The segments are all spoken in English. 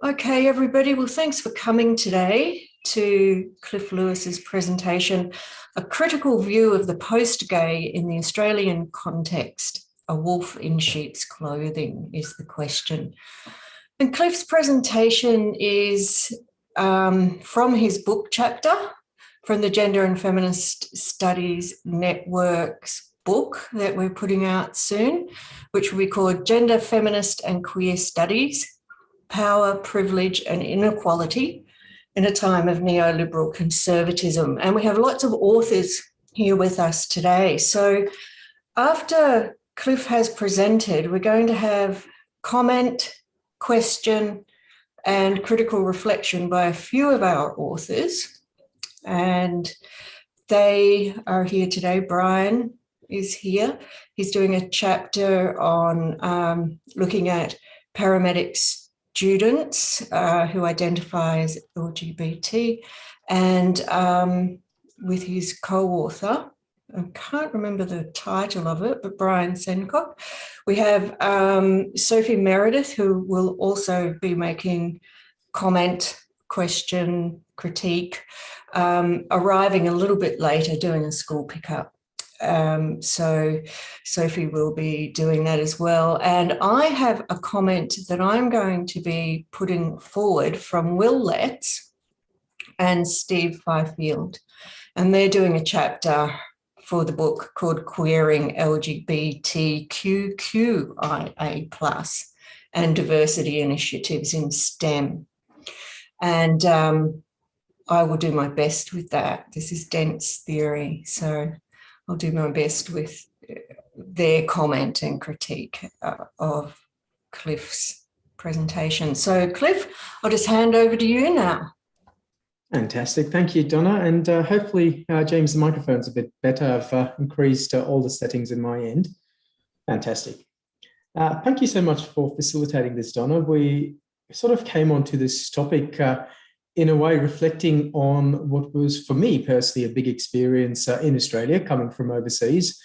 Okay, everybody. Well, thanks for coming today to Cliff Lewis's presentation, A Critical View of the Post-Gay in the Australian Context. A Wolf in Sheep's Clothing is the question. And Cliff's presentation is from his book chapter, from the Gender and Feminist Studies Network's book that we're putting out soon, which will be called Gender, Feminist and Queer Studies, Power, Privilege and Inequality in a Time of Neoliberal Conservatism. And we have lots of authors here with us today. So after Cliff has presented, we're going to have comment, question and critical reflection by a few of our authors. And they are here today. Brian is here. He's doing a chapter on looking at paramedics students who identify as LGBT, and with his co-author, I can't remember the title of it, but Brian Sencock. We have Sophie Meredith, who will also be making comment, question, critique, arriving a little bit later, doing a school pickup. So Sophie will be doing that as well. And I have a comment that I'm going to be putting forward from Will Letts and Steve Fifield. And they're doing a chapter for the book called Queering LGBTQIA+ and Diversity Initiatives in STEM. And I will do my best with that. This is dense theory, so I'll do my best with their comment and critique of Cliff's presentation. So Cliff, I'll just hand over to you now. Fantastic. Thank you, Donna. And hopefully, James, the microphone's a bit better. I've increased all the settings in my end. Fantastic. Thank you so much for facilitating this, Donna. We sort of came onto this topic in a way reflecting on what was, for me personally, a big experience in Australia, coming from overseas,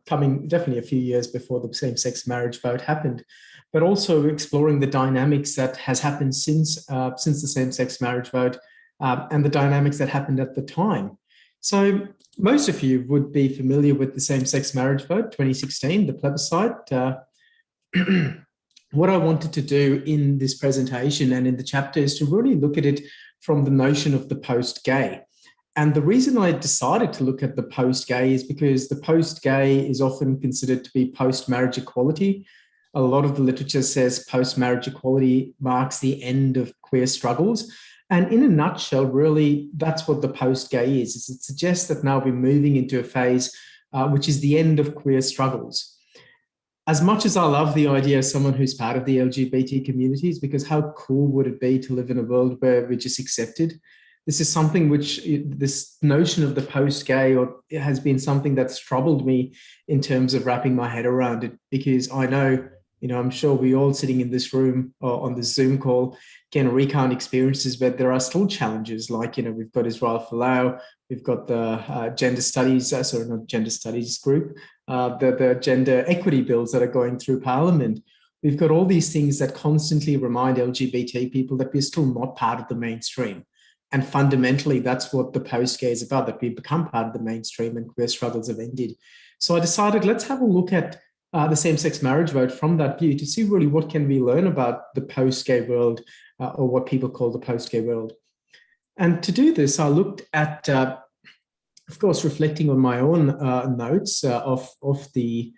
coming definitely a few years before the same-sex marriage vote happened, but also exploring the dynamics that has happened since the same-sex marriage vote and the dynamics that happened at the time. So most of you would be familiar with the same-sex marriage vote, 2016, the plebiscite. What I wanted to do in this presentation and in the chapter is to really look at it from the notion of the post-gay. And the reason I decided to look at the post-gay is because the post-gay is often considered to be post-marriage equality. A lot of the literature says post-marriage equality marks the end of queer struggles. And in a nutshell, really, that's what the post-gay is. It suggests that now we're moving into a phase which is the end of queer struggles. As much as I love the idea of someone who's part of the LGBT communities, because how cool would it be to live in a world where we're just accepted? This is something which, this notion of the post-gay, or it has been something that's troubled me in terms of wrapping my head around it, because I know, I'm sure we all sitting in this room or on the Zoom call can recount experiences where there are still challenges, like, we've got Israel Folau, we've got the gender studies, not gender studies group, the gender equity bills that are going through Parliament. We've got all these things that constantly remind LGBT people that we're still not part of the mainstream. And fundamentally, that's what the post-gay is about, that we become part of the mainstream and queer struggles have ended. So I decided, let's have a look at the same-sex marriage vote from that view to see really what can we learn about the post-gay world, or what people call the post-gay world. And to do this, I looked at, of course, reflecting on my own notes of the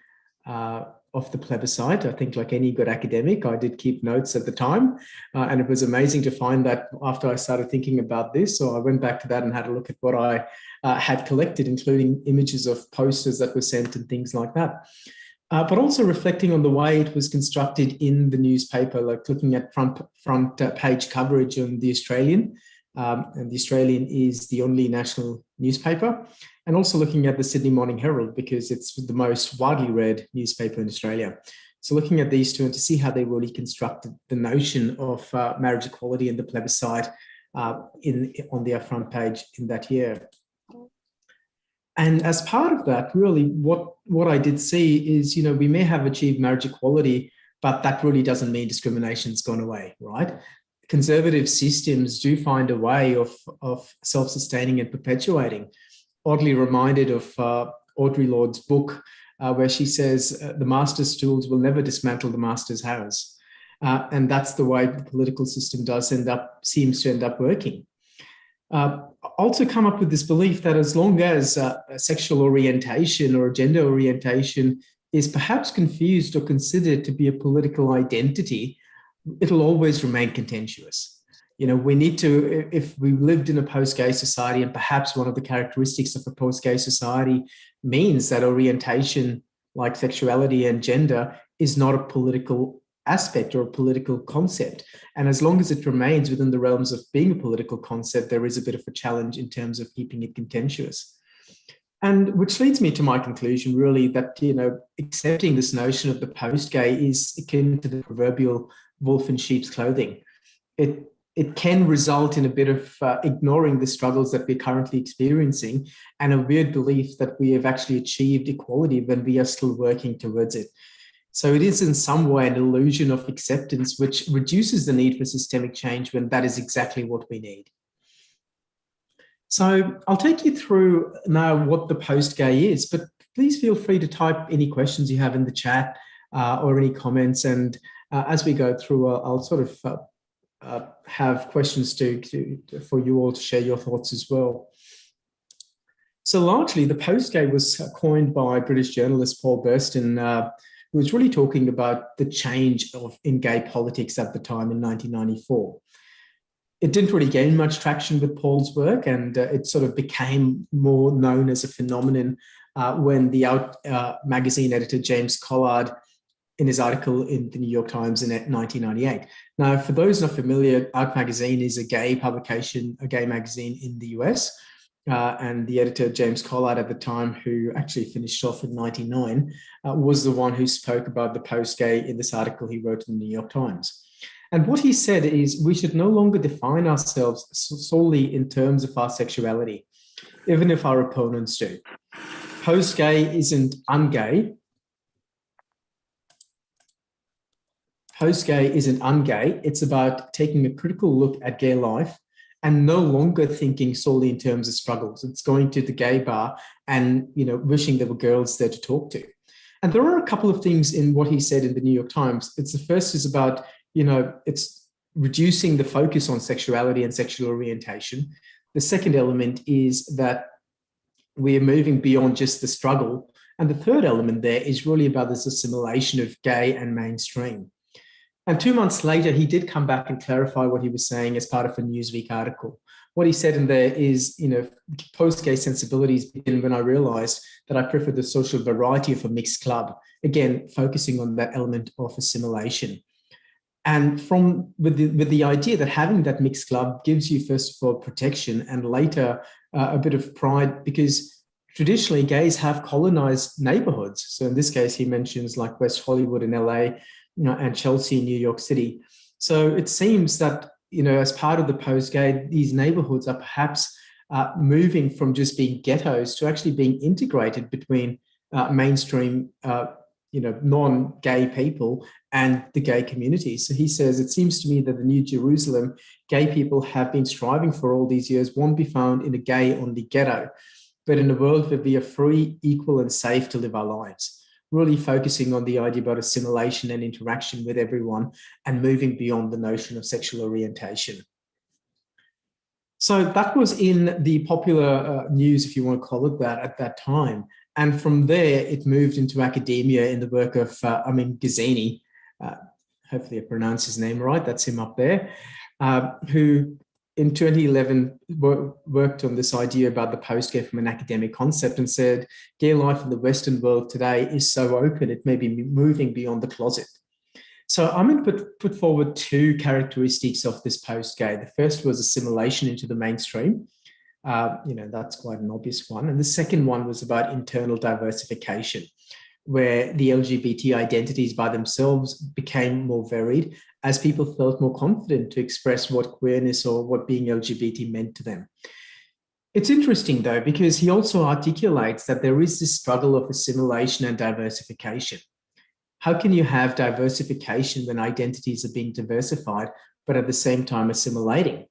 plebiscite. I think, like any good academic, I did keep notes at the time, and it was amazing to find that after I started thinking about this. So I went back to that and had a look at what I had collected, including images of posters that were sent and things like that. But also reflecting on the way it was constructed in the newspaper, like looking at front page coverage on The Australian. And The Australian is the only national newspaper, and also looking at the Sydney Morning Herald, because it's the most widely read newspaper in Australia. So looking at these two and to see how they really constructed the notion of marriage equality and the plebiscite on their front page in that year. And as part of that, really, what I did see is, we may have achieved marriage equality, but that really doesn't mean discrimination's gone away, right? conservative systems do find a way of self-sustaining and perpetuating. Oddly reminded of Audre Lorde's book, where she says the master's tools will never dismantle the master's house. And that's the way the political system seems to end up working. Also come up with this belief that as long as a sexual orientation or gender orientation is perhaps confused or considered to be a political identity, it'll always remain contentious. You know, we need to, if we lived in a post-gay society, and perhaps one of the characteristics of a post-gay society means that orientation, like sexuality and gender, is not a political aspect or a political concept. And as long as it remains within the realms of being a political concept, there is a bit of a challenge in terms of keeping it contentious. And which leads me to my conclusion, really, that, you know, accepting this notion of the post-gay is akin to the proverbial wolf in sheep's clothing. It can result in a bit of ignoring the struggles that we're currently experiencing and a weird belief that we have actually achieved equality when we are still working towards it. So it is in some way an illusion of acceptance, which reduces the need for systemic change when that is exactly what we need. So I'll take you through now what the post-gay is, but please feel free to type any questions you have in the chat or any comments. And as we go through, I'll sort of have questions for you all to share your thoughts as well. So largely, the post-gay was coined by British journalist Paul Burston, who was really talking about the change in gay politics at the time in 1994. It didn't really gain much traction with Paul's work, and it sort of became more known as a phenomenon when the Out magazine editor James Collard, in his article in the New York Times in 1998. Now, for those not familiar, Out magazine is a gay publication, a gay magazine in the US. And the editor, James Collard, at the time, who actually finished off in 1999, was the one who spoke about the post-gay in this article he wrote in the New York Times. And what he said is we should no longer define ourselves solely in terms of our sexuality, even if our opponents do. Post-gay isn't ungay. Post-gay isn't ungay. It's about taking a critical look at gay life and no longer thinking solely in terms of struggles. It's going to the gay bar and, you know, wishing there were girls there to talk to. And there are a couple of things in what he said in the New York Times. It's the first is about, you know, it's reducing the focus on sexuality and sexual orientation. The second element is that we are moving beyond just the struggle. And the third element there is really about this assimilation of gay and mainstream. And 2 months later, he did come back and clarify what he was saying as part of a Newsweek article. What he said in there is, you know, post-gay sensibilities begin when I realized that I prefer the social variety of a mixed club, again, focusing on that element of assimilation. And with the idea that having that mixed club gives you, first of all, protection and later a bit of pride, because traditionally gays have colonized neighborhoods. So in this case, he mentions like West Hollywood in LA, and Chelsea in New York City. So it seems that, you know, as part of the post-gay, these neighborhoods are perhaps moving from just being ghettos to actually being integrated between mainstream, non-gay people and the gay community. So he says, it seems to me that the New Jerusalem gay people have been striving for all these years won't be found in a gay-only ghetto, but in a world where we are free, equal, and safe to live our lives. Really focusing on the idea about assimilation and interaction with everyone and moving beyond the notion of sexual orientation. So that was in the popular news, if you want to call it that, at that time. And from there, it moved into academia in the work of Amin Ghazini, hopefully I pronounced his name right, that's him up there, who in 2011 worked on this idea about the post-gay from an academic concept and said, gay life in the Western world today is so open, it may be moving beyond the closet. So I'm going to put forward two characteristics of this post-gay. The first was assimilation into the mainstream. That's quite an obvious one. And the second one was about internal diversification, where the LGBT identities by themselves became more varied as people felt more confident to express what queerness or what being LGBT meant to them. It's interesting, though, because he also articulates that there is this struggle of assimilation and diversification. How can you have diversification when identities are being diversified, but at the same time assimilating?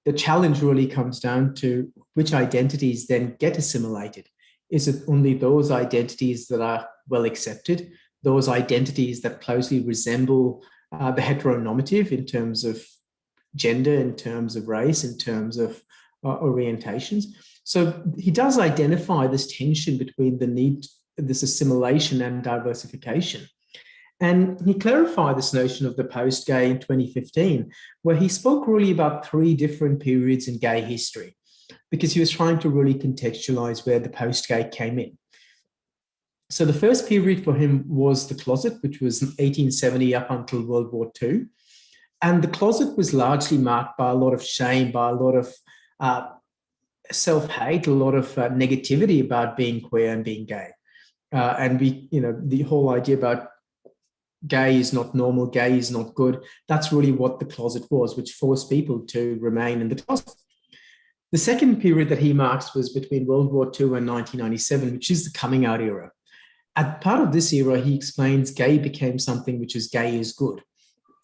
The challenge really comes down to which identities then get assimilated. Is it only those identities that are well accepted, those identities that closely resemble the heteronormative in terms of gender, in terms of race, in terms of orientations? So he does identify this tension between the need, this assimilation and diversification. And he clarified this notion of the post-gay in 2015, where he spoke really about 3 different periods in gay history, because he was trying to really contextualize where the post-gay came in. So the first period for him was the closet, which was 1870 up until World War II. And the closet was largely marked by a lot of shame, by a lot of self-hate, a lot of negativity about being queer and being gay. And the whole idea about gay is not normal, gay is not good, that's really what the closet was, which forced people to remain in the closet. The second period that he marks was between World War II and 1997, which is the coming out era. At part of this era, he explains gay became something which is gay is good.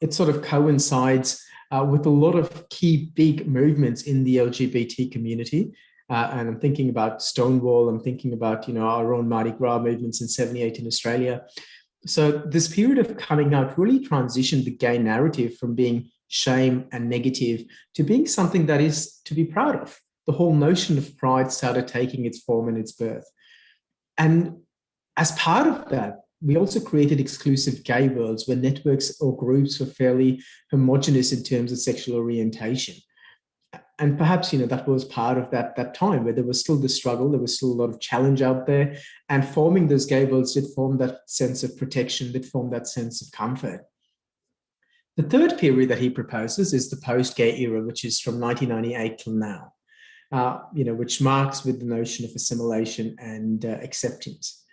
It sort of coincides with a lot of key big movements in the LGBT community. And I'm thinking about Stonewall, I'm thinking about our own Mardi Gras movements in 78 in Australia. So this period of coming out really transitioned the gay narrative from being shame and negative to being something that is to be proud of. The whole notion of pride started taking its form and its birth. And as part of that, we also created exclusive gay worlds where networks or groups were fairly homogenous in terms of sexual orientation. And perhaps, that was part of that time where there was still the struggle, there was still a lot of challenge out there. And forming those gay worlds did form that sense of protection, did form that sense of comfort. The third period that he proposes is the post-gay era, which is from 1998 till now, which marks with the notion of assimilation and acceptance.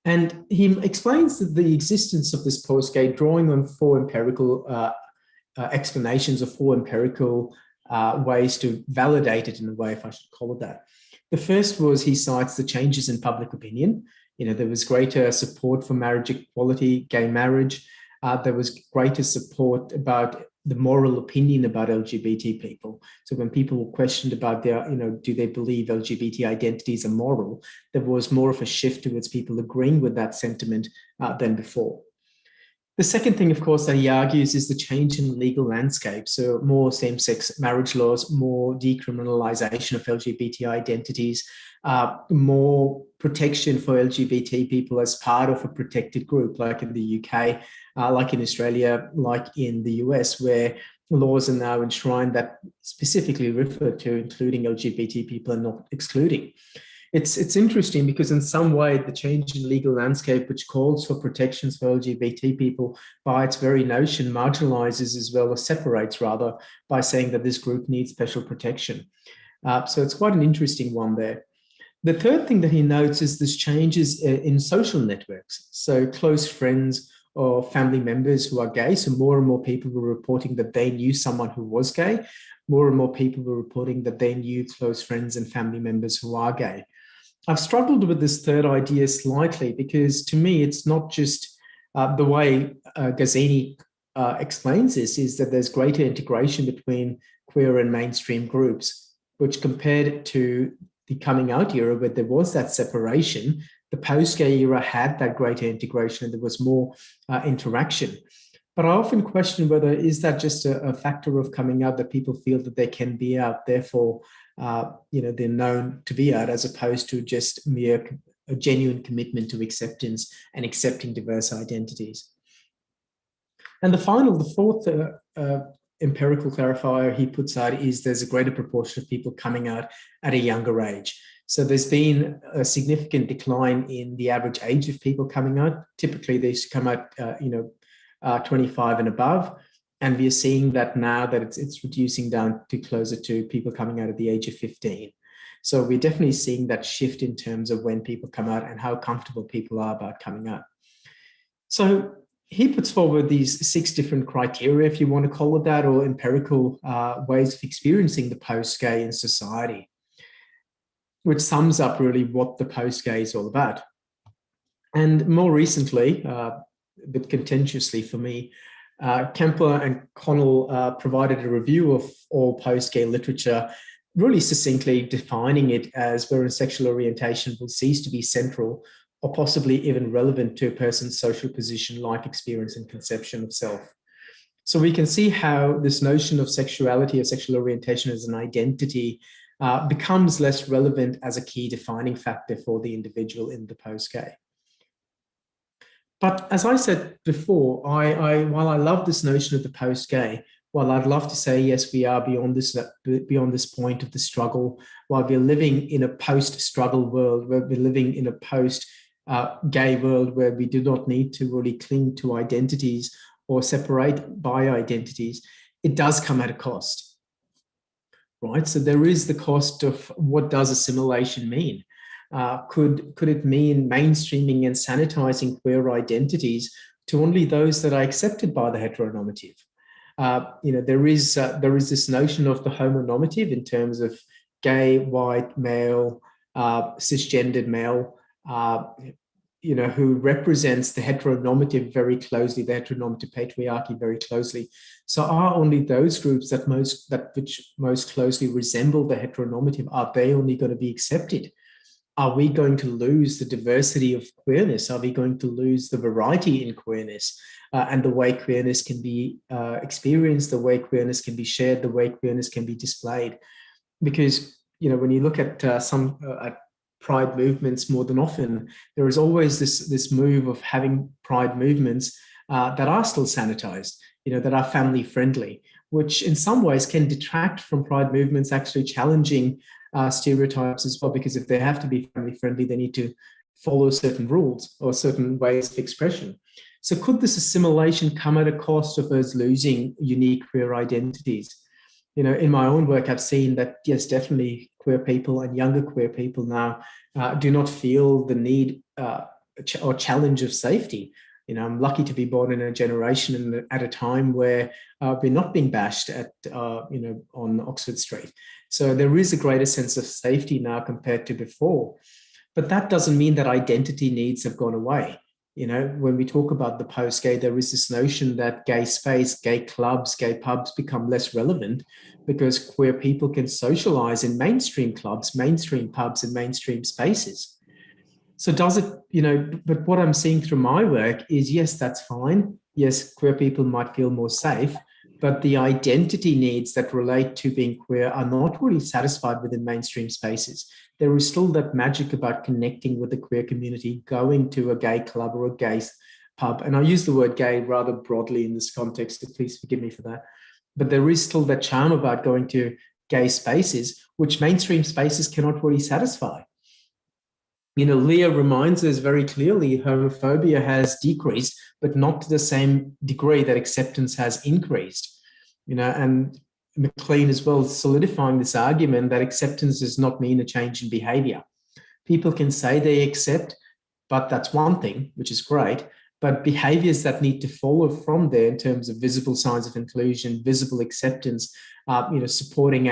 And he explains that the existence of this post-gay, drawing on 4 empirical explanations of 4 empirical ways to validate it in a way, if I should call it that. The first was he cites the changes in public opinion. There was greater support for marriage equality, gay marriage. There was greater support about the moral opinion about LGBT people. So when people were questioned about their, do they believe LGBT identities are moral, there was more of a shift towards people agreeing with that sentiment than before. The second thing, of course, that he argues is the change in legal landscape. So more same-sex marriage laws, more decriminalization of LGBT identities, more protection for LGBT people as part of a protected group, like in the UK, like in Australia, like in the US, where laws are now enshrined that specifically refer to including LGBT people and not excluding. It's interesting because in some way, the change in legal landscape, which calls for protections for LGBT people, by its very notion, marginalizes as well as separates rather by saying that this group needs special protection. So it's quite an interesting one there. The third thing that he notes is this changes in social networks. So close friends or family members who are gay. So more and more people were reporting that they knew someone who was gay. More and more people were reporting that they knew close friends and family members who are gay. I've struggled with this third idea slightly because to me, it's not just the way Gazzini explains this is that there's greater integration between queer and mainstream groups, which compared to the coming out era where there was that separation, the post-gay era had that greater integration and there was more interaction. But I often question whether is that just a factor of coming out that people feel that they can be out, therefore they're known to be out, as opposed to just a genuine commitment to acceptance and accepting diverse identities. And the fourth empirical clarifier he puts out is there's a greater proportion of people coming out at a younger age. So there's been a significant decline in the average age of people coming out. Typically, they used to come out, 25 and above. And we are seeing that now that it's reducing down to closer to people coming out at the age of 15. So we're definitely seeing that shift in terms of when people come out and how comfortable people are about coming out. So he puts forward these 6 different criteria, if you want to call it that, or empirical ways of experiencing the post-gay in society, which sums up really what the post-gay is all about. And more recently, a bit contentiously for me, Kemper and Connell provided a review of all post-gay literature, really succinctly defining it as wherein sexual orientation will cease to be central or possibly even relevant to a person's social position, life experience, and conception of self. So we can see how this notion of sexuality or sexual orientation as an identity becomes less relevant as a key defining factor for the individual in the post-gay. But as I said before, while I love this notion of the post-gay, while I'd love to say, yes, we are beyond this point of the struggle, while we're living in a post-struggle world, where we're living in a post-gay world where we do not need to really cling to identities or separate by identities, it does come at a cost, right? So there is the cost of what does assimilation mean? Could it mean mainstreaming and sanitizing queer identities to only those that are accepted by the heteronormative? There is this notion of the homonormative in terms of gay, white, male, cisgendered male, who represents the heteronormative very closely, the heteronormative patriarchy very closely. So are only those groups which most closely resemble the heteronormative, are they only going to be accepted? Are we going to lose the diversity of queerness? Are we going to lose the variety in queerness and the way queerness can be experienced, the way queerness can be shared, the way queerness can be displayed? Because, when you look at at pride movements, more than often, there is always this move of having pride movements that are still sanitized, that are family friendly, which in some ways can detract from pride movements actually challenging stereotypes as well, because if they have to be family friendly, they need to follow certain rules or certain ways of expression. So could this assimilation come at a cost of us losing unique queer identities? In my own work, I've seen that, yes, definitely queer people and younger queer people now do not feel the need or challenge of safety. I'm lucky to be born in a generation and at a time where we're not being bashed on Oxford Street. So there is a greater sense of safety now compared to before. But that doesn't mean that identity needs have gone away. When we talk about the post-gay, there is this notion that gay space, gay clubs, gay pubs become less relevant because queer people can socialize in mainstream clubs, mainstream pubs, and mainstream spaces. So does it, but what I'm seeing through my work is, yes, that's fine. Yes, queer people might feel more safe, but the identity needs that relate to being queer are not really satisfied within mainstream spaces. There is still that magic about connecting with the queer community, going to a gay club or a gay pub. And I use the word gay rather broadly in this context, so please forgive me for that. But there is still that charm about going to gay spaces, which mainstream spaces cannot really satisfy. Leah reminds us very clearly homophobia has decreased, but not to the same degree that acceptance has increased. And McLean as well solidifying this argument that acceptance does not mean a change in behavior. People can say they accept, but that's one thing, which is great. But behaviors that need to follow from there in terms of visible signs of inclusion, visible acceptance, supporting,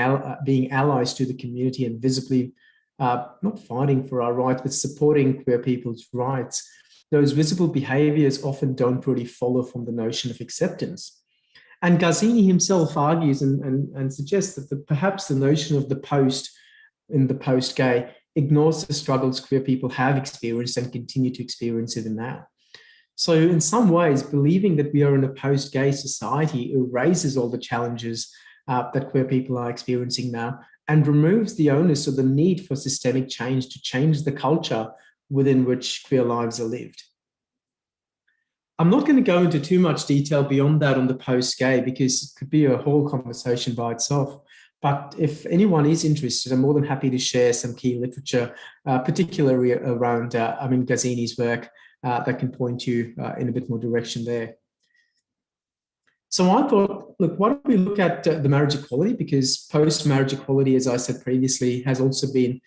being allies to the community and visibly not fighting for our rights, but supporting queer people's rights. Those visible behaviors often don't really follow from the notion of acceptance. And Gazzini himself argues and suggests that perhaps the notion of the post in the post-gay ignores the struggles queer people have experienced and continue to experience even now. So in some ways, believing that we are in a post-gay society erases all the challenges that queer people are experiencing now and removes the onus or the need for systemic change to change the culture within which queer lives are lived. I'm not going to go into too much detail beyond that on the post-gay because it could be a whole conversation by itself. But if anyone is interested, I'm more than happy to share some key literature, particularly around Gazzini's work that can point you in a bit more direction there. So I thought, look, why don't we look at the marriage equality? Because post-marriage equality, as I said previously, has also been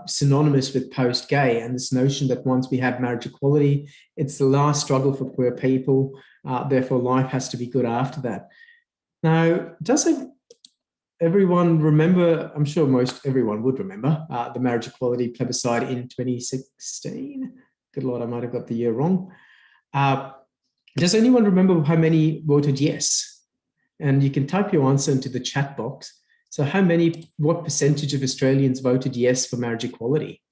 synonymous with post-gay, and this notion that once we have marriage equality, it's the last struggle for queer people, therefore life has to be good after that. Now, does everyone remember, I'm sure most everyone would remember, the marriage equality plebiscite in 2016? Good Lord, I might have got the year wrong. Does anyone remember how many voted yes? And you can type your answer into the chat box. So what percentage of Australians voted yes for marriage equality?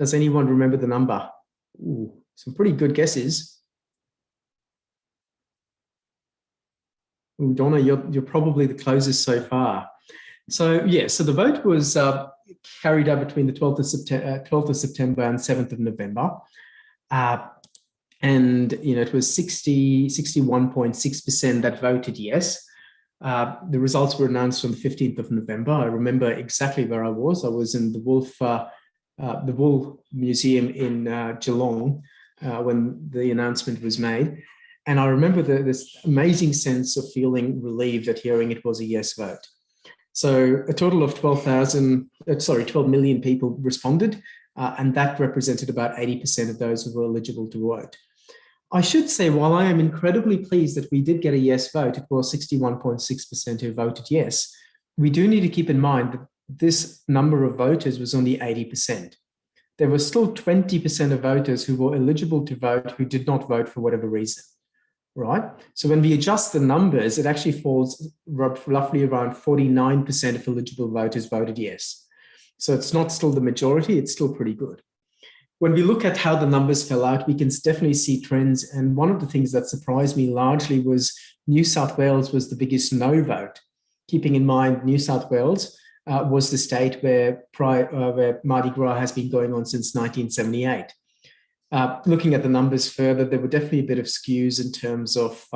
Does anyone remember the number? Ooh, some pretty good guesses. Ooh, Donna, you're probably the closest so far. So yeah, so the vote was carried out between the 12th of September and 7th of November. And it was 61.6% that voted yes. The results were announced on the 15th of November. I remember exactly where I was. I was in the Wool Museum in Geelong when the announcement was made. And I remember this amazing sense of feeling relieved at hearing it was a yes vote. So a total of 12 million people responded, and that represented about 80% of those who were eligible to vote. I should say, while I am incredibly pleased that we did get a yes vote, it was 61.6% who voted yes, we do need to keep in mind that this number of voters was only 80%. There were still 20% of voters who were eligible to vote who did not vote for whatever reason. Right? So when we adjust the numbers, it actually falls roughly around 49% of eligible voters voted yes. So it's not still the majority, it's still pretty good. When we look at how the numbers fell out, we can definitely see trends. And one of the things that surprised me largely was New South Wales was the biggest no vote. Keeping in mind, New South Wales was the state where Mardi Gras has been going on since 1978. Looking at the numbers further, there were definitely a bit of skews in terms of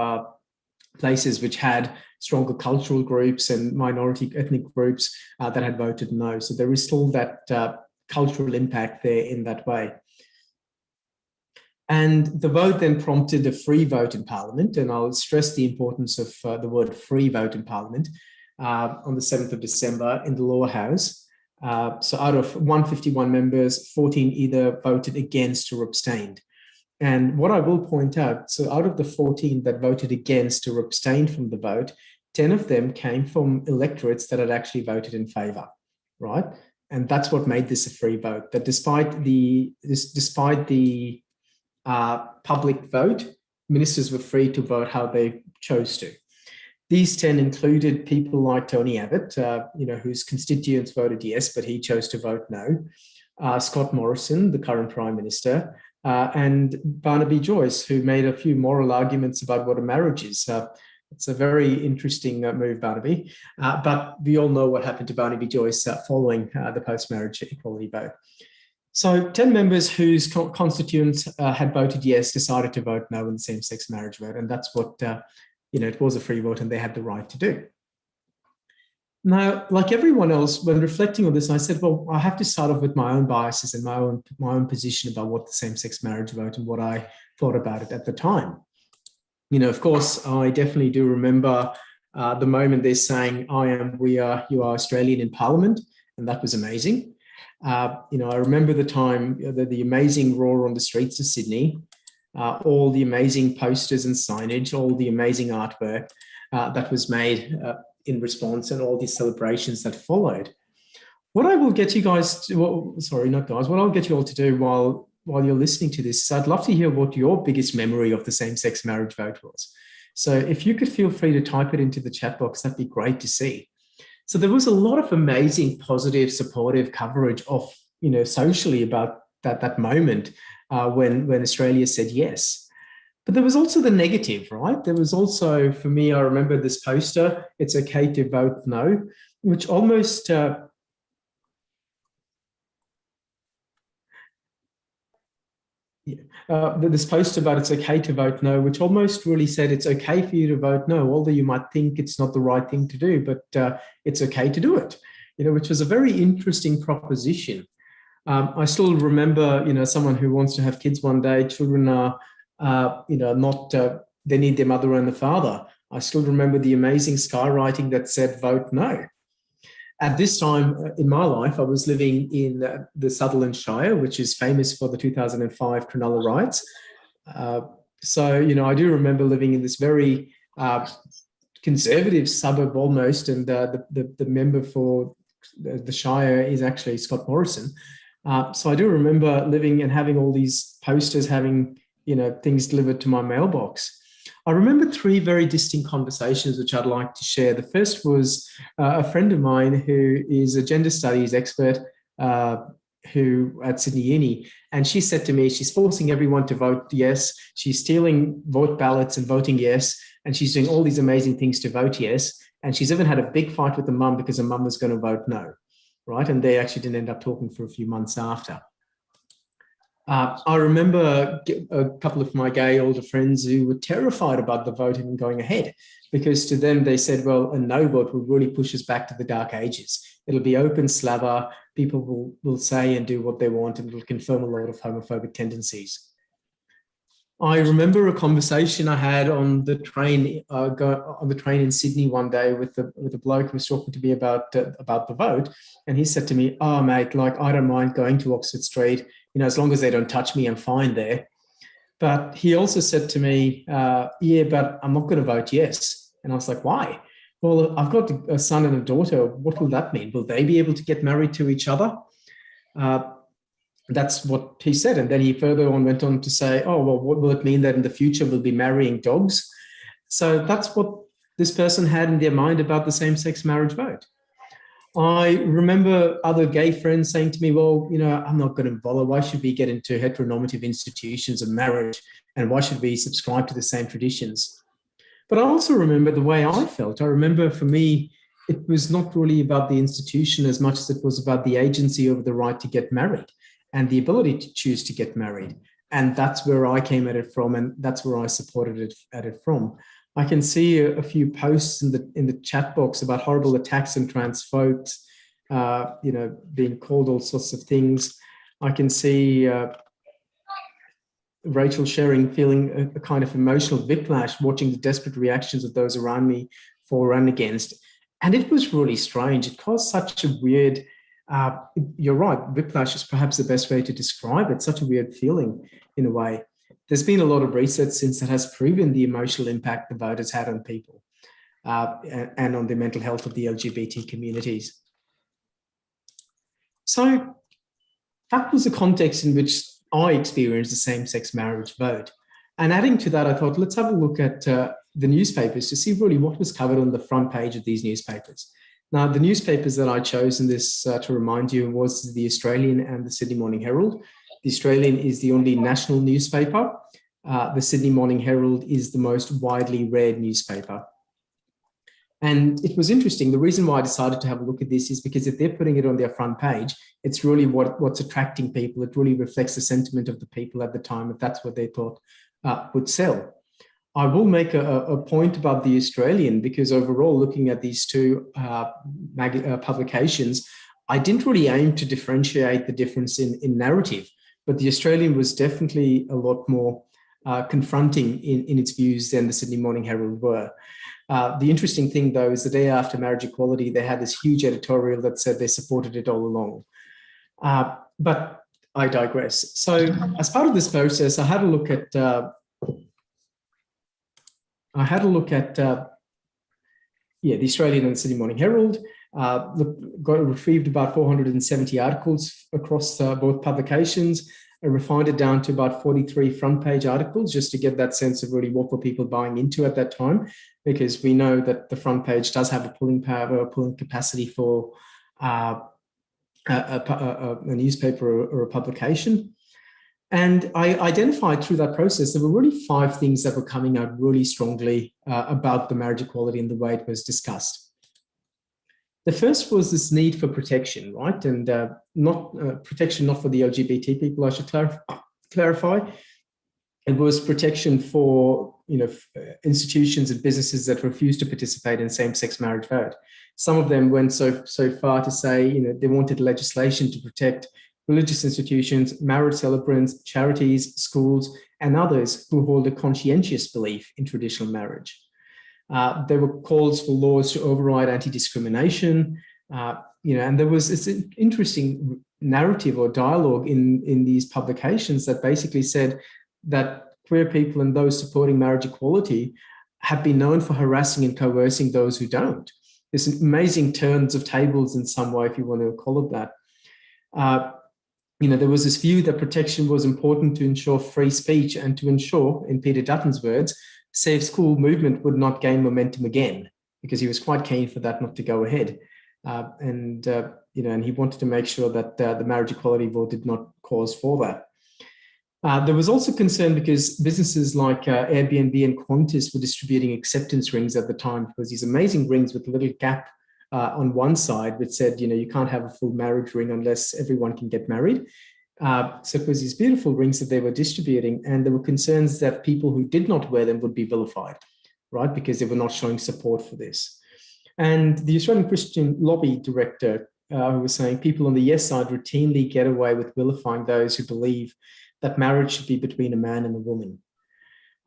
places which had stronger cultural groups and minority ethnic groups that had voted no. So there is still that cultural impact there in that way. And the vote then prompted a free vote in Parliament, and I'll stress the importance of the word free vote in Parliament on the 7th of December in the lower house. So out of 151 members, 14 either voted against or abstained. And what I will point out, so out of the 14 that voted against or abstained from the vote, 10 of them came from electorates that had actually voted in favour, right? And that's what made this a free vote, that despite the public vote, ministers were free to vote how they chose to. These 10 included people like Tony Abbott, whose constituents voted yes, but he chose to vote no. Scott Morrison, the current Prime Minister, and Barnaby Joyce, who made a few moral arguments about what a marriage is. It's a very interesting move, Barnaby. But we all know what happened to Barnaby Joyce following the post-marriage equality vote. So 10 members whose constituents had voted yes decided to vote no in the same-sex marriage vote, and that's what it was a free vote and they had the right to do. Now, like everyone else, when reflecting on this, I said, well, I have to start off with my own biases and my own position about what the same-sex marriage vote and what I thought about it at the time. Of course, I definitely do remember the moment they're saying, you are Australian in Parliament, and that was amazing. I remember the time, the amazing roar on the streets of Sydney, all the amazing posters and signage, all the amazing artwork that was made in response, and all these celebrations that followed. What I will get you guys to, what I'll get you all to do while you're listening to this, I'd love to hear what your biggest memory of the same-sex marriage vote was. So if you could feel free to type it into the chat box, that'd be great to see. So there was a lot of amazing, positive, supportive coverage of, socially about that moment when Australia said yes. But there was also the negative, right? There was also, for me, I remember this poster, "It's okay to vote no," which almost this poster about "it's okay to vote no," which almost really said it's okay for you to vote no, although you might think it's not the right thing to do, but it's okay to do it, which was a very interesting proposition. I still remember, someone who wants to have kids one day, children are, they need their mother and the father. I still remember the amazing skywriting that said "vote no." At this time in my life, I was living in the Sutherland Shire, which is famous for the 2005 Cronulla riots. So, I do remember living in this very conservative suburb almost, and the member for the Shire is actually Scott Morrison. So I do remember living and having all these posters, having, things delivered to my mailbox. I remember three very distinct conversations which I'd like to share. The first was a friend of mine who is a gender studies expert who at Sydney Uni, and she said to me, she's forcing everyone to vote yes. She's stealing vote ballots and voting yes, and she's doing all these amazing things to vote yes. And she's even had a big fight with the mum because the mum was going to vote no, right? And they actually didn't end up talking for a few months after. I remember a couple of my gay older friends who were terrified about the vote even going ahead, because to them they said, well, a no vote will really push us back to the dark ages. It'll be open slather, people will say and do what they want, and it'll confirm a lot of homophobic tendencies. I remember a conversation I had on the train in Sydney one day with a bloke who was talking to me about the vote, and he said to me, "Oh, mate, like I don't mind going to Oxford Street, as long as they don't touch me, I'm fine there." But he also said to me, "Yeah, but I'm not going to vote yes." And I was like, "Why?" "Well, I've got a son and a daughter. What will that mean? Will they be able to get married to each other?" That's what he said. And then he further on went on to say, "Oh, well, what will it mean that in the future we'll be marrying dogs?" So that's what this person had in their mind about the same-sex marriage vote. I remember other gay friends saying to me, "Well, I'm not going to bother. Why should we get into heteronormative institutions of marriage? And why should we subscribe to the same traditions?" But I also remember the way I felt. I remember for me, it was not really about the institution as much as it was about the agency over the right to get married and the ability to choose to get married. And that's where I came at it from, and that's where I supported it from. I can see a few posts in the chat box about horrible attacks on trans folks, being called all sorts of things. I can see Rachel sharing, feeling a kind of emotional whiplash, watching the desperate reactions of those around me for and against. And it was really strange. It caused such a weird, you're right, whiplash is perhaps the best way to describe it. Such a weird feeling in a way. There's been a lot of research since that has proven the emotional impact the vote has had on people and on the mental health of the LGBT communities. So that was the context in which I experienced the same-sex marriage vote. And adding to that, I thought, let's have a look at the newspapers to see really what was covered on the front page of these newspapers. Now, the newspapers that I chose in this, to remind you, was the Australian and the Sydney Morning Herald. The Australian is the only national newspaper. The Sydney Morning Herald is the most widely read newspaper. And it was interesting. The reason why I decided to have a look at this is because if they're putting it on their front page, it's really what's attracting people. It really reflects the sentiment of the people at the time, if that's what they thought would sell. I will make a point about the Australian, because overall, looking at these two publications, I didn't really aim to differentiate the difference in narrative, but the Australian was definitely a lot more confronting in its views than the Sydney Morning Herald were. The interesting thing, though, is the day after marriage equality, they had this huge editorial that said they supported it all along. But I digress. So as part of this process, I had a look at the Australian and Sydney Morning Herald. Retrieved about 470 articles across both publications. I refined it down to about 43 front page articles just to get that sense of really what were people buying into at that time, because we know that the front page does have a pulling power, a pulling capacity for a newspaper or a publication. And I identified through that process, there were really 5 things that were coming out really strongly about the marriage equality and the way it was discussed. The first was this need for protection, right? And protection not for the LGBT people, I should clarify. It was protection for institutions and businesses that refused to participate in same-sex marriage vote. Some of them went so far to say they wanted legislation to protect religious institutions, marriage celebrants, charities, schools, and others who hold a conscientious belief in traditional marriage. There were calls for laws to override anti-discrimination, and there was this interesting narrative or dialogue in these publications that basically said that queer people and those supporting marriage equality have been known for harassing and coercing those who don't. There's amazing turns of tables in some way, if you want to call it that. there was this view that protection was important to ensure free speech and to ensure, in Peter Dutton's words, safe school movement would not gain momentum again, because he was quite keen for that not to go ahead. And he wanted to make sure that the marriage equality law did not cause for that. There was also concern because businesses like Airbnb and Qantas were distributing acceptance rings at the time. It was these amazing rings with a little gap on one side, which said, you can't have a full marriage ring unless everyone can get married. So it was these beautiful rings that they were distributing, and there were concerns that people who did not wear them would be vilified, right? Because they were not showing support for this. And the Australian Christian Lobby director who was saying people on the yes side routinely get away with vilifying those who believe that marriage should be between a man and a woman.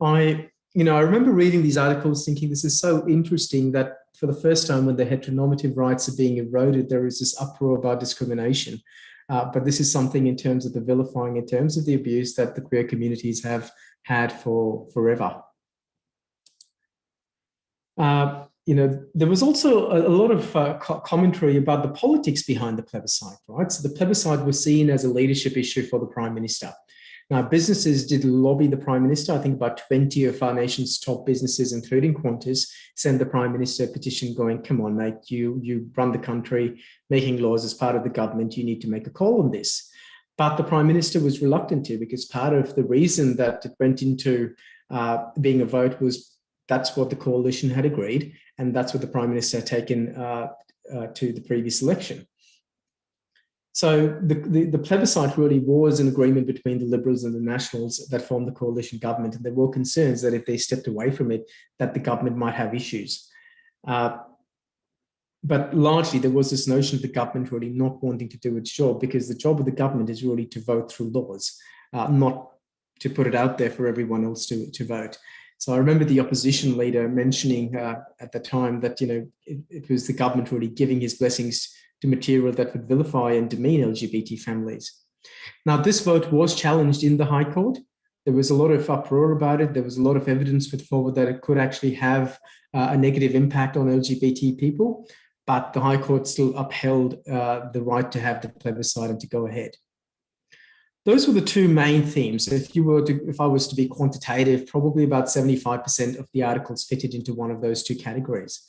I remember reading these articles thinking this is so interesting that for the first time when the heteronormative rights are being eroded, there is this uproar about discrimination. But this is something in terms of the vilifying, in terms of the abuse that the queer communities have had for forever. There was also a lot of commentary about the politics behind the plebiscite, right? So the plebiscite was seen as a leadership issue for the Prime Minister. Now, businesses did lobby the Prime Minister. I think about 20 of our nation's top businesses, including Qantas, sent the Prime Minister a petition going, come on, mate, you run the country, making laws as part of the government, you need to make a call on this. But the Prime Minister was reluctant to, because part of the reason that it went into being a vote was that's what the coalition had agreed, and that's what the Prime Minister had taken to the previous election. So the plebiscite really was an agreement between the Liberals and the Nationals that formed the coalition government, and there were concerns that if they stepped away from it, that the government might have issues. But largely, there was this notion of the government really not wanting to do its job, because the job of the government is really to vote through laws, not to put it out there for everyone else to vote. So I remember the opposition leader mentioning at the time that it was the government really giving his blessings to material that would vilify and demean LGBT families. Now, this vote was challenged in the High Court. There was a lot of uproar about it. There was a lot of evidence put forward that it could actually have a negative impact on LGBT people, but the High Court still upheld the right to have the plebiscite and to go ahead. Those were the two main themes. If I was to be quantitative, probably about 75% of the articles fitted into one of those two categories.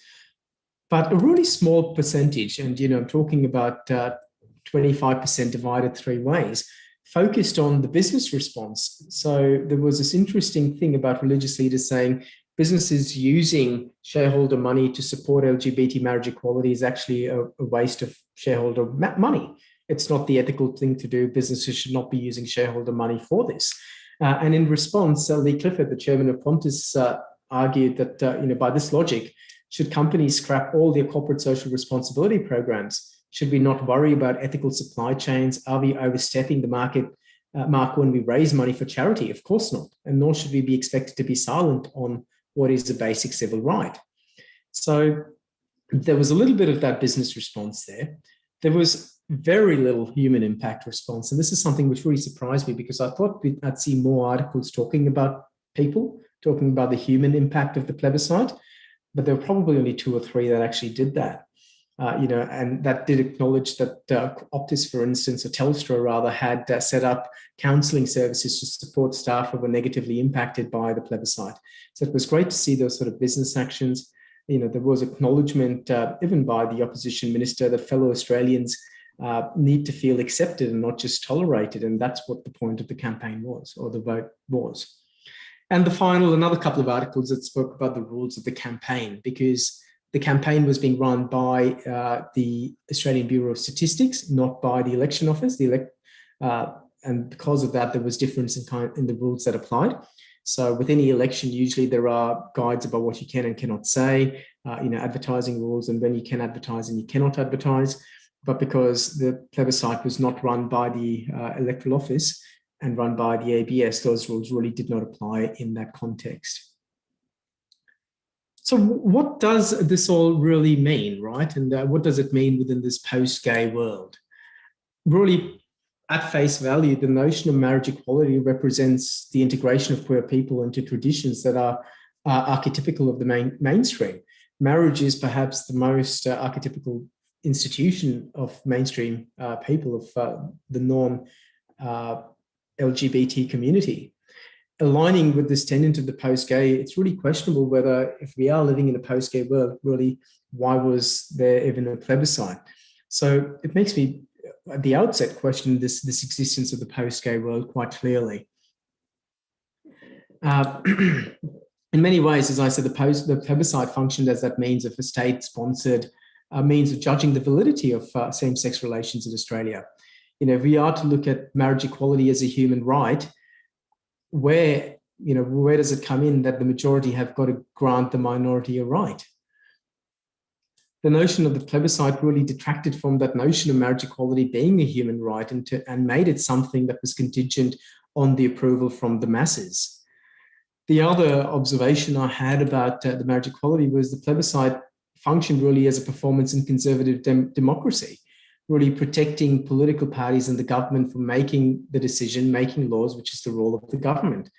But a really small percentage, and I'm talking about 25% divided three ways, focused on the business response. So there was this interesting thing about religious leaders saying businesses using shareholder money to support LGBT marriage equality is actually a waste of shareholder money. It's not the ethical thing to do. Businesses should not be using shareholder money for this. And in response, Lee Clifford, the chairman of Qantas, argued that by this logic, should companies scrap all their corporate social responsibility programs? Should we not worry about ethical supply chains? Are we overstepping the market mark when we raise money for charity? Of course not. And nor should we be expected to be silent on what is a basic civil right. So there was a little bit of that business response there. There was very little human impact response. And this is something which really surprised me, because I thought I'd see more articles talking about people, talking about the human impact of the plebiscite. But there were probably only 2 or 3 that actually did that, and that did acknowledge that Optus, for instance, or Telstra rather, had set up counselling services to support staff who were negatively impacted by the plebiscite. So it was great to see those sort of business actions. There was acknowledgement, even by the opposition minister, that fellow Australians need to feel accepted and not just tolerated, and that's what the point of the campaign was, or the vote was. And another couple of articles that spoke about the rules of the campaign, because the campaign was being run by the Australian Bureau of Statistics, not by the election office. And because of that, there was difference in the rules that applied. So with any election, usually there are guides about what you can and cannot say, advertising rules, and when you can advertise and you cannot advertise. But because the plebiscite was not run by the electoral office and run by the ABS, those rules really did not apply in that context. So what does this all really mean, right? And what does it mean within this post-gay world? Really, at face value, the notion of marriage equality represents the integration of queer people into traditions that are archetypical of the mainstream. Marriage is perhaps the most archetypical institution of mainstream people, of the norm LGBT community. Aligning with this tenet of the post-gay, it's really questionable whether, if we are living in a post-gay world, really, why was there even a plebiscite? So it makes me, at the outset, question this existence of the post-gay world quite clearly. In many ways, as I said, the plebiscite functioned as that means of a state-sponsored means of judging the validity of same-sex relations in Australia. You know, if we are to look at marriage equality as a human right, where does it come in that the majority have got to grant the minority a right? The notion of the plebiscite really detracted from that notion of marriage equality being a human right and made it something that was contingent on the approval from the masses. The other observation I had about the marriage equality was the plebiscite functioned really as a performance in conservative democracy, really protecting political parties and the government from making the decision, making laws, which is the role of the government.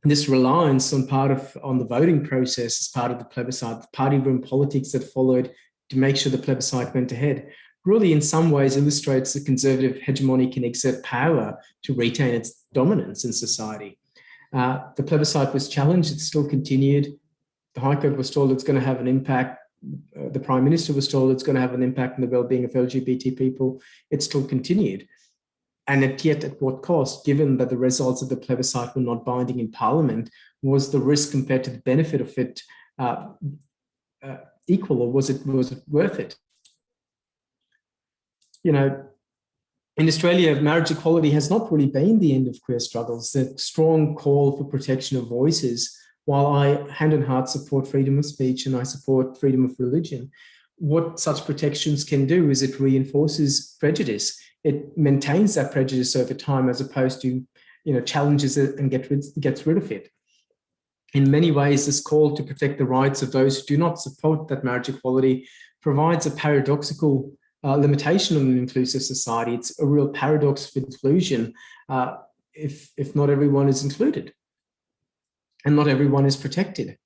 This reliance on the voting process as part of the plebiscite, the party room politics that followed to make sure the plebiscite went ahead, really in some ways illustrates the conservative hegemony can exert power to retain its dominance in society. The plebiscite was challenged, it still continued. The High Court was told it's going to have an impact. The Prime Minister was told it's going to have an impact on the well-being of LGBT people. It still continued. And yet at what cost, given that the results of the plebiscite were not binding in Parliament? Was the risk compared to the benefit of it equal, or was it worth it? You know, in Australia, marriage equality has not really been the end of queer struggles. The strong call for protection of voices, while I hand on heart support freedom of speech and I support freedom of religion, what such protections can do is it reinforces prejudice. It maintains that prejudice over time as opposed to, challenges it and gets rid of it. In many ways, this call to protect the rights of those who do not support that marriage equality provides a paradoxical limitation on an inclusive society. It's a real paradox of inclusion if not everyone is included and not everyone is protected.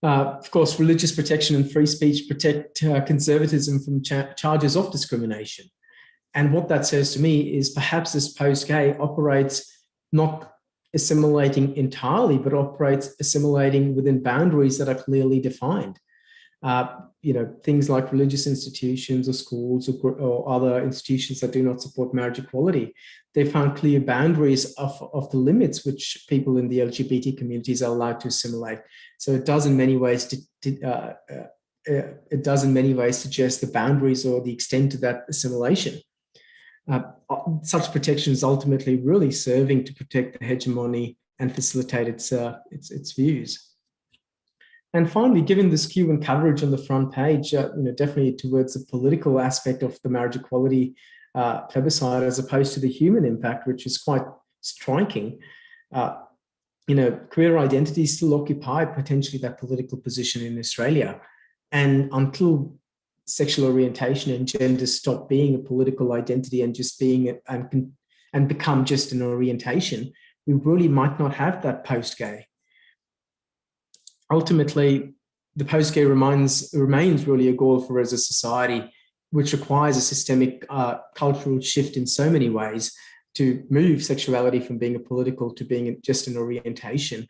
Of course, religious protection and free speech protect conservatism from charges of discrimination. And what that says to me is perhaps this post-gay operates not assimilating entirely, but operates assimilating within boundaries that are clearly defined. Things like religious institutions or schools or other institutions that do not support marriage equality, they found clear boundaries of the limits which people in the LGBT communities are allowed to assimilate. So it does in many ways suggest the boundaries or the extent of that assimilation. Such protection is ultimately really serving to protect the hegemony and facilitate its views. And finally, given the skew and coverage on the front page, definitely towards the political aspect of the marriage equality plebiscite, as opposed to the human impact, which is quite striking, queer identities still occupy potentially that political position in Australia. And until sexual orientation and gender stop being a political identity and just being and become just an orientation, we really might not have that post-gay. Ultimately, the post-gay remains really a goal for us as a society, which requires a systemic cultural shift in so many ways to move sexuality from being a political to being just an orientation,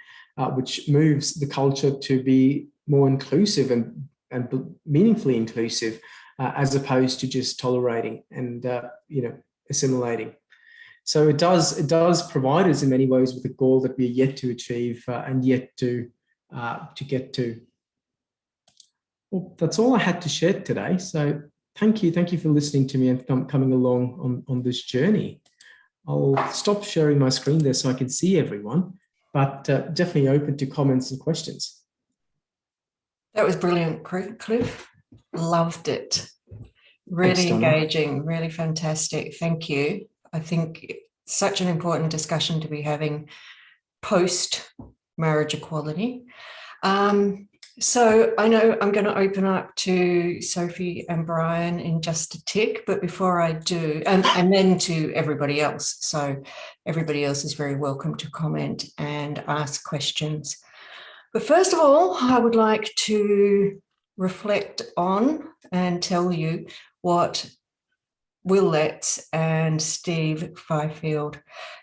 which moves the culture to be more inclusive and meaningfully inclusive, as opposed to just tolerating and assimilating. So it does provide us in many ways with a goal that we're yet to achieve and yet to get to. Well, that's all I had to share today. So thank you for listening to me and coming along on this journey. I'll stop sharing my screen there so I can see everyone, but definitely open to comments and questions. That was brilliant, Cliff. Loved it. Really engaging, really fantastic. Thank you. I think such an important discussion to be having post-marriage equality. So I know I'm going to open up to Sophie and Brian in just a tick, but before I do, and then to everybody else. So everybody else is very welcome to comment and ask questions. But first of all, I would like to reflect on and tell you what Will Letts and Steve Fifield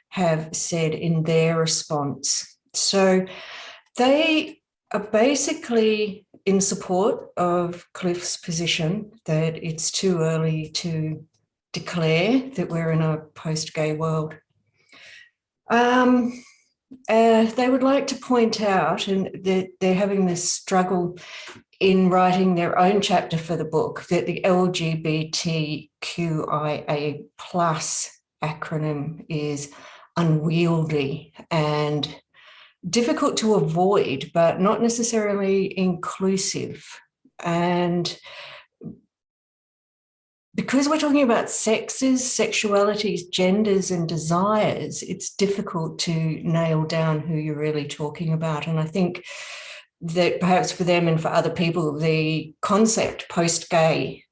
have said in their response. So they are basically in support of Cliff's position that it's too early to declare that we're in a post-gay world. They would like to point out, and they're having this struggle in writing their own chapter for the book, that the LGBTQIA+ acronym is unwieldy and difficult to avoid, but not necessarily inclusive. And because we're talking about sexes, sexualities, genders, and desires, it's difficult to nail down who you're really talking about. And I think that perhaps for them and for other people, the concept post-gay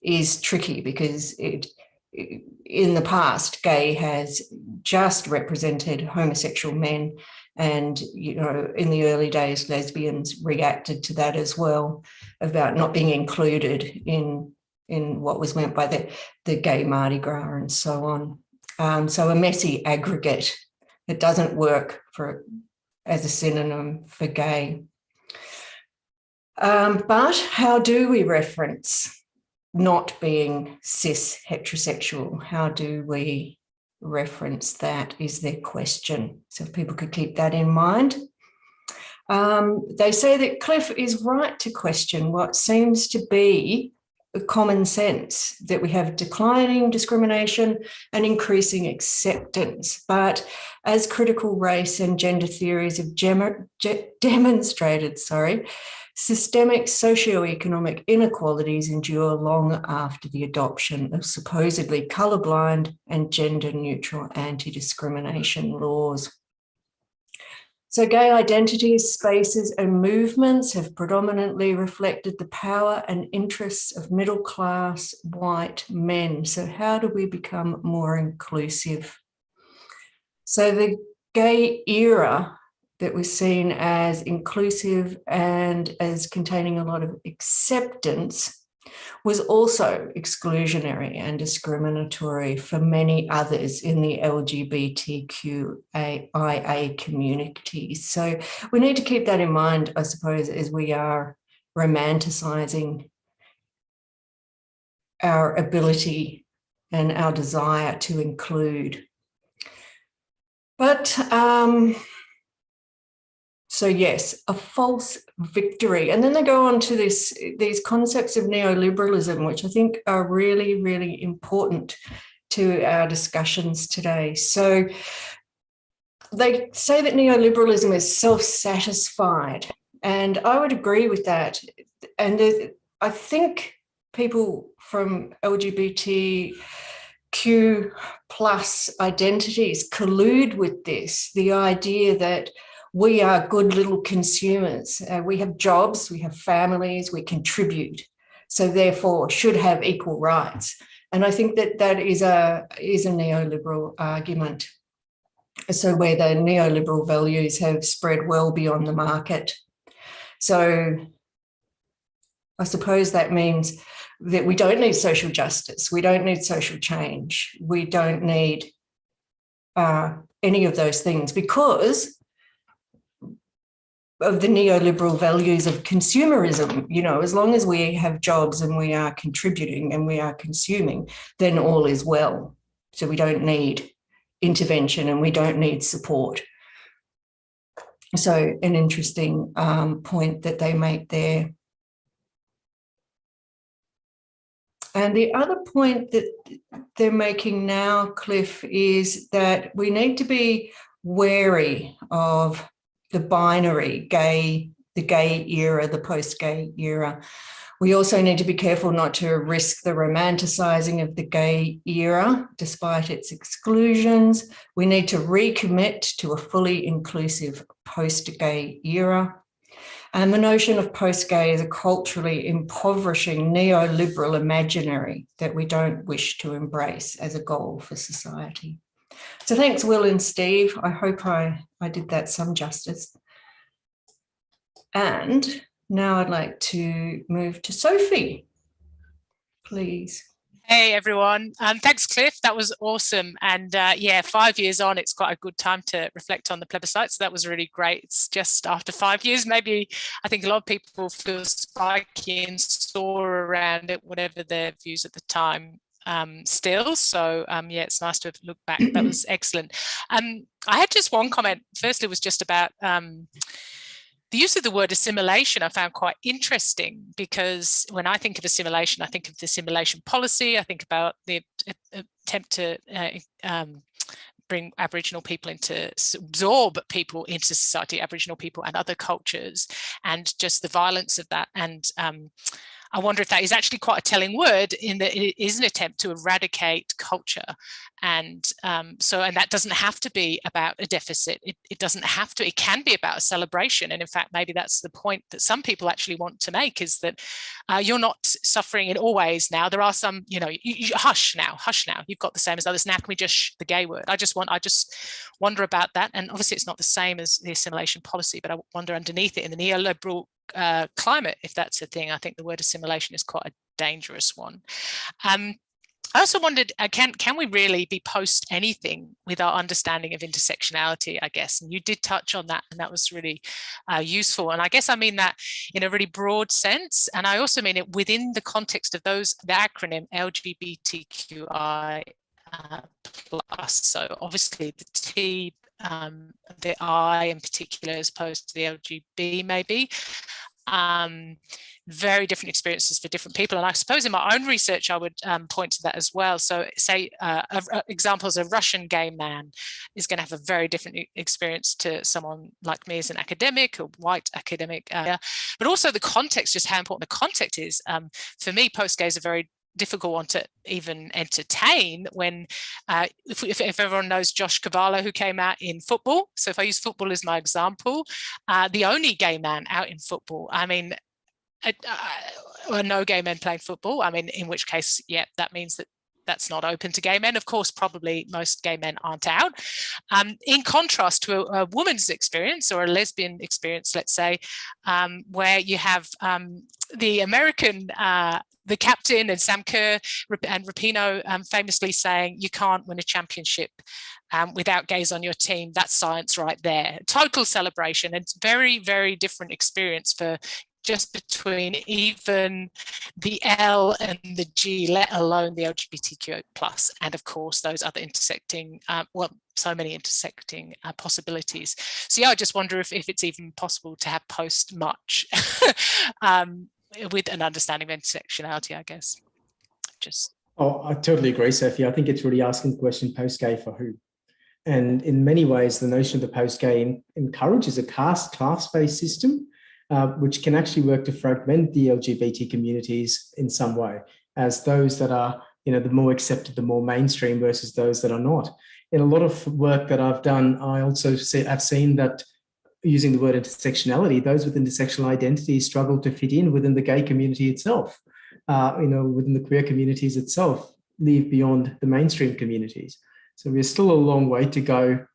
is tricky because in the past, gay has just represented homosexual men. And, you know, in the early days, lesbians reacted to that as well, about not being included in what was meant by the gay Mardi Gras and so on. So a messy aggregate that doesn't work as a synonym for gay. But how do we reference not being cis heterosexual? How do we reference that is their question. So if people could keep that in mind. They say that Cliff is right to question what seems to be common sense, that we have declining discrimination and increasing acceptance. But as critical race and gender theories have demonstrated, systemic socioeconomic inequalities endure long after the adoption of supposedly colourblind and gender-neutral anti-discrimination laws. So gay identities, spaces and movements have predominantly reflected the power and interests of middle-class white men. So how do we become more inclusive? So the gay era that was seen as inclusive and as containing a lot of acceptance was also exclusionary and discriminatory for many others in the LGBTQIA community. So we need to keep that in mind, I suppose, as we are romanticizing our ability and our desire to include. But so yes, a false victory. And then they go on to these concepts of neoliberalism, which I think are really, really important to our discussions today. So they say that neoliberalism is self-satisfied, and I would agree with that. And I think people from LGBTQ+ identities collude with this, the idea that we are good little consumers. We have jobs, we have families, we contribute, so therefore should have equal rights. And I think that is a neoliberal argument. So where the neoliberal values have spread well beyond the market. So I suppose that means that we don't need social justice, we don't need social change, we don't need any of those things because of the neoliberal values of consumerism. You know, as long as we have jobs and we are contributing and we are consuming, then all is well. So we don't need intervention and we don't need support. So an interesting point that they make there. And the other point that they're making now, Cliff, is that we need to be wary of the binary the gay era, the post-gay era. We also need to be careful not to risk the romanticizing of the gay era, despite its exclusions. We need to recommit to a fully inclusive post-gay era. And the notion of post-gay is a culturally impoverishing neoliberal imaginary that we don't wish to embrace as a goal for society. So thanks, Will and Steve. I hope I did that some justice. And now I'd like to move to Sophie, please. Hey everyone, thanks Cliff, that was awesome. And yeah, 5 years on, it's quite a good time to reflect on the plebiscite, so that was really great. It's just after 5 years, maybe I think a lot of people feel spiky and sore around it, whatever their views at the time still. So yeah, it's nice to have looked back. That was excellent. I had just one comment. Firstly, was just about the use of the word assimilation. I found quite interesting, because when I think of assimilation, I think of the assimilation policy. I think about the attempt to bring Aboriginal people absorb people into society, Aboriginal people and other cultures, and just the violence of that. And I wonder if that is actually quite a telling word, in that it is an attempt to eradicate culture. And and that doesn't have to be about a deficit. It doesn't have to, it can be about a celebration. And in fact, maybe that's the point that some people actually want to make, is that you're not suffering in all ways now. There are some, you hush now, you've got the same as others. Now can we just the gay word? I just wonder about that. And obviously it's not the same as the assimilation policy, but I wonder underneath it, in the neoliberal climate, if that's a thing. I think the word assimilation is quite a dangerous one. I also wondered, can we really be post anything with our understanding of intersectionality, I guess? And you did touch on that, and that was really useful. And I guess I mean that in a really broad sense. And I also mean it within the context of the acronym LGBTQI plus. So obviously the T, the I in particular, as opposed to the LGB maybe. Very different experiences for different people. And I suppose in my own research, I would point to that as well. So say examples, a Russian gay man is going to have a very different experience to someone like me as an academic, or white academic, but also the context, just how important the context is. For me, post-gay is a very difficult one to even entertain, when if everyone knows Josh Cavallo, who came out in football. So if I use football as my example, the only gay man out in football, I mean, or no gay men playing football, I mean, in which case, yeah, that means that that's not open to gay men. Of course, probably most gay men aren't out. In contrast to a woman's experience, or a lesbian experience, let's say, where you have the American, the captain, and Sam Kerr and Rapinoe famously saying, you can't win a championship without gays on your team. That's science right there. Total celebration. It's very, very different experience for just between even the L and the G, let alone the LGBTQ plus, and of course those other intersecting, so many intersecting possibilities. So yeah, I just wonder if it's even possible to have post much with an understanding of intersectionality, I guess. Oh, I totally agree, Sophie. I think it's really asking the question, post-gay for who? And in many ways, the notion of the post-gay encourages a class-based system, which can actually work to fragment the LGBT communities in some way, as those that are, the more accepted, the more mainstream, versus those that are not. In a lot of work that I've done, I also I've seen that, using the word intersectionality, those with intersectional identities struggle to fit in within the gay community itself, within the queer communities itself, leave beyond the mainstream communities. So we're still a long way to go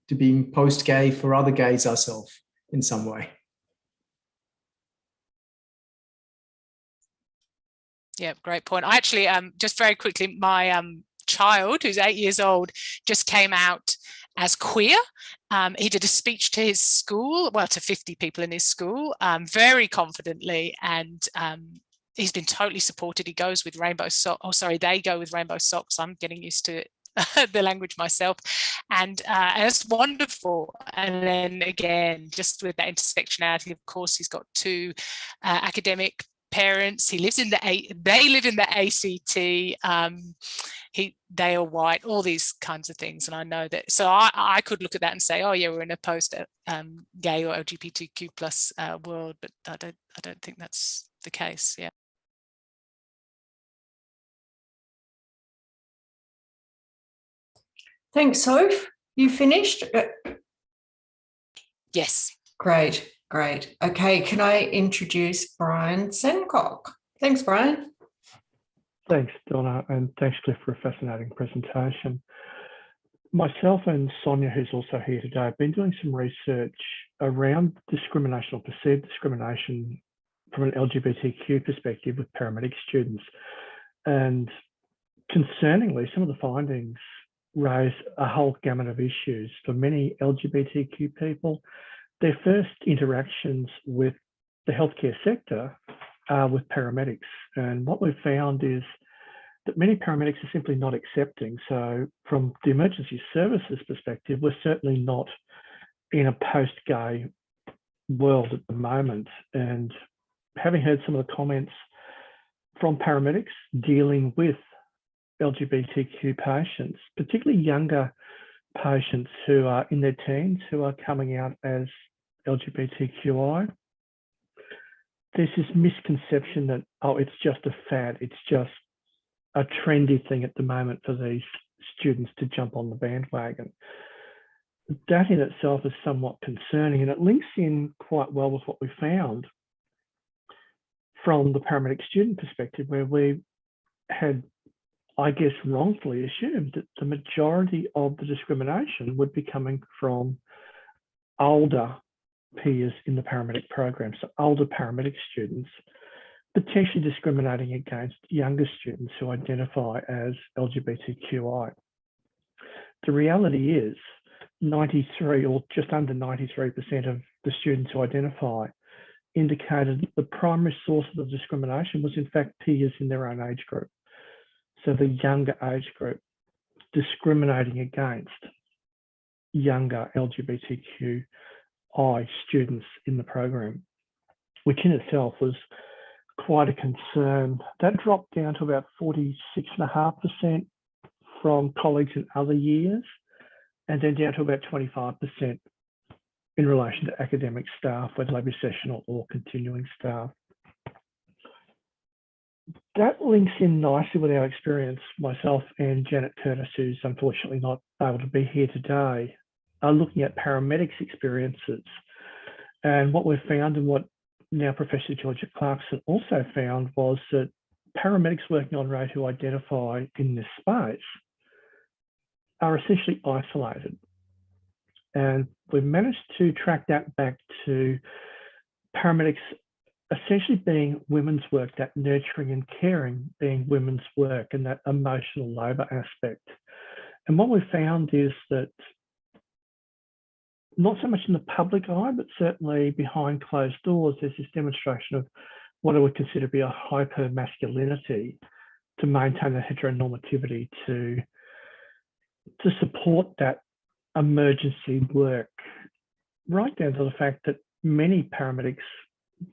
to being post-gay for other gays ourselves in some way. Yeah, great point. I actually, just very quickly, my child, who's 8 years old, just came out as queer. He did a speech to his school, well, to 50 people in his school, very confidently, and he's been totally supported. He goes with rainbow socks. Oh, sorry, they go with rainbow socks. I'm getting used to the language myself, and it's wonderful. And then again, just with that intersectionality, of course, he's got two academic parents. They live in the ACT. They are white, all these kinds of things. And I know that, so I could look at that and say, oh yeah, we're in a post gay or LGBTQ plus world, but I don't think that's the case. Yeah. Thanks, Soph. You finished? Yes. Great. Okay, can I introduce Brian Sencock? Thanks, Brian. Thanks, Donna, and thanks, Cliff, for a fascinating presentation. Myself and Sonia, who's also here today, have been doing some research around discrimination, or perceived discrimination, from an LGBTQ perspective with paramedic students. And concerningly, some of the findings raise a whole gamut of issues. For many LGBTQ people, their first interactions with the healthcare sector are with paramedics. And what we've found is that many paramedics are simply not accepting. So from the emergency services perspective, we're certainly not in a post-gay world at the moment. And having heard some of the comments from paramedics dealing with LGBTQ patients, particularly younger patients who are in their teens who are coming out as LGBTQI, there's this misconception that, oh, it's just a fad, it's just a trendy thing at the moment for these students to jump on the bandwagon. That in itself is somewhat concerning, and it links in quite well with what we found from the paramedic student perspective, where we had, I guess, wrongfully assumed that the majority of the discrimination would be coming from older peers in the paramedic program, so older paramedic students, potentially discriminating against younger students who identify as LGBTQI. The reality is 93 or just under 93% of the students who identify indicated that the primary source of the discrimination was in fact peers in their own age group. So the younger age group discriminating against younger LGBTQI students in the program, which in itself was quite a concern. That dropped down to about 46.5% from colleagues in other years, and then down to about 25% in relation to academic staff, whether they be sessional or continuing staff. That links in nicely with our experience. Myself and Janet Curtis, who's unfortunately not able to be here today, are looking at paramedics' experiences. And what we've found, and what now Professor Georgia Clarkson also found, was that paramedics working on road who identify in this space are essentially isolated. And we've managed to track that back to paramedics essentially being women's work, that nurturing and caring being women's work, and that emotional labour aspect. And what we've found is that not so much in the public eye, but certainly behind closed doors, there's this demonstration of what I would consider to be a hyper-masculinity to maintain the heteronormativity, to support that emergency work, right down to the fact that many paramedics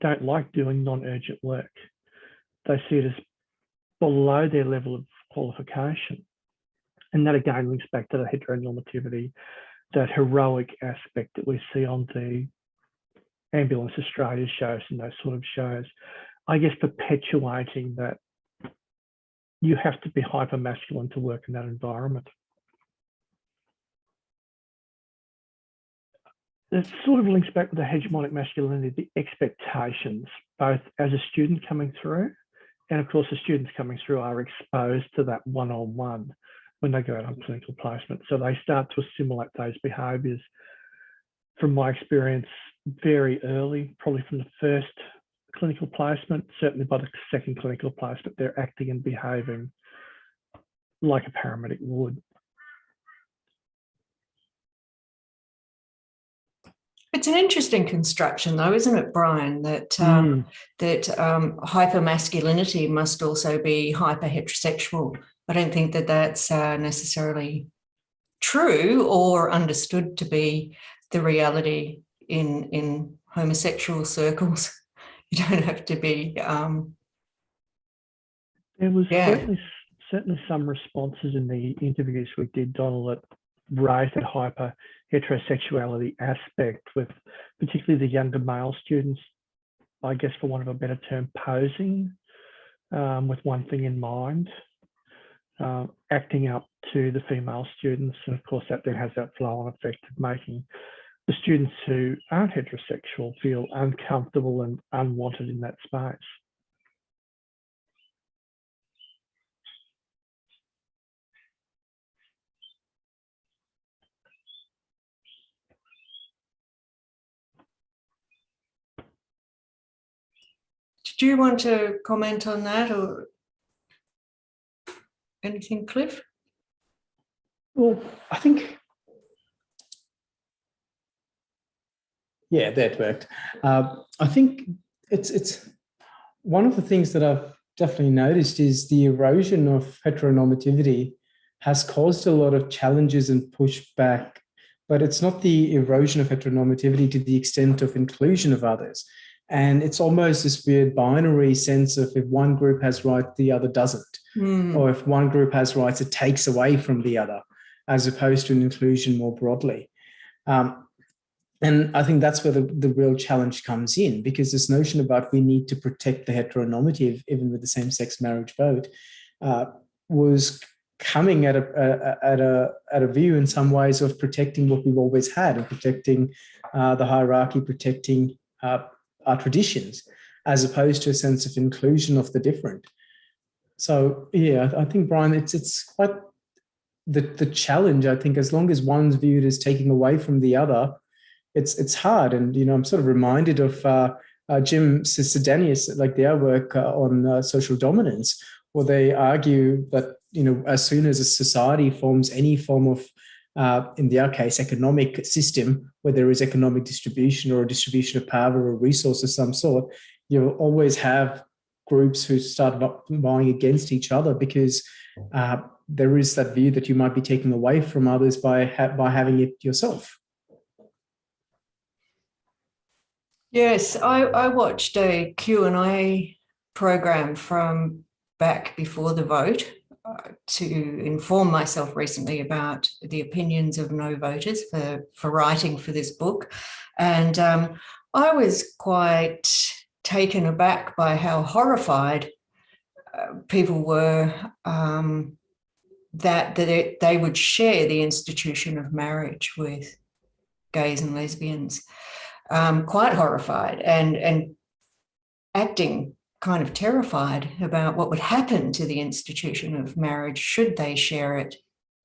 don't like doing non-urgent work. They see it as below their level of qualification. And that again links back to the heteronormativity, that heroic aspect that we see on the Ambulance Australia shows and those sort of shows, I guess perpetuating that you have to be hyper-masculine to work in that environment. It sort of links back with the hegemonic masculinity, the expectations, both as a student coming through, and of course the students coming through are exposed to that one-on-one when they go out on clinical placement. So they start to assimilate those behaviours, from my experience, very early, probably from the first clinical placement, certainly by the second clinical placement, they're acting and behaving like a paramedic would. It's an interesting construction, though, isn't it, Brian? That hypermasculinity must also be hyper-heterosexual. I don't think that that's necessarily true or understood to be the reality in homosexual circles. You don't have to be. There was certainly some responses in the interviews we did, Donald, that raised that hyper heterosexuality aspect, with particularly the younger male students, I guess for want of a better term, posing with one thing in mind, acting up to the female students. And of course that then has that flow-on effect of making the students who aren't heterosexual feel uncomfortable and unwanted in that space. Do you want to comment on that, or Anything, Cliff? Well, I think, yeah, that worked. I think it's one of the things that I've definitely noticed is the erosion of heteronormativity has caused a lot of challenges and pushback, but it's not the erosion of heteronormativity to the extent of inclusion of others. And it's almost this weird binary sense of if one group has rights, the other doesn't. Or if one group has rights, it takes away from the other, as opposed to an inclusion more broadly. And I think that's where the real challenge comes in, because this notion about we need to protect the heteronormative, even with the same-sex marriage vote, was coming at a view in some ways of protecting what we've always had and protecting the hierarchy, protecting our traditions, as opposed to a sense of inclusion of the different. So yeah, I think, Brian, it's quite the challenge. I think as long as one's viewed as taking away from the other, it's hard. And, you know, I'm sort of reminded of Jim Sidanius, like their work on social dominance, where they argue that, you know, as soon as a society forms any form of, in their case, economic system, where there is economic distribution or a distribution of power or resource of some sort, you'll always have groups who start vying against each other, because there is that view that you might be taking away from others by having it yourself. Yes, I watched a Q&A program from back before the vote to inform myself recently about the opinions of no voters for writing for this book. And I was quite taken aback by how horrified people were that they would share the institution of marriage with gays and lesbians. Quite horrified and acting kind of terrified about what would happen to the institution of marriage should they share it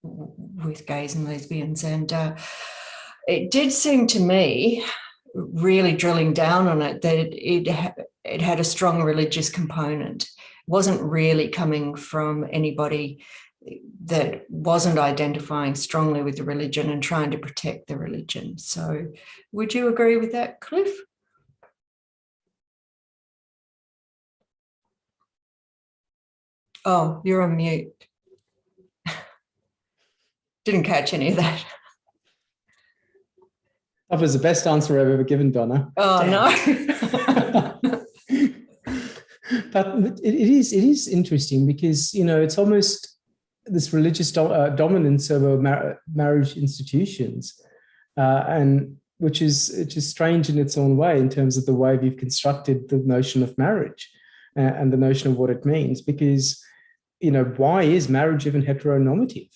with gays and lesbians. And it did seem to me, really drilling down on it, that it had a strong religious component. It wasn't really coming from anybody that wasn't identifying strongly with the religion and trying to protect the religion. So would you agree with that, Cliff? Oh, you're on mute. Didn't catch any of that. That was the best answer I've ever given, Donna. Oh, damn. No. But it is interesting because, you know, it's almost this religious dominance over marriage institutions, and which is strange in its own way in terms of the way we've constructed the notion of marriage and the notion of what it means. Because, you know, why is marriage even heteronormative?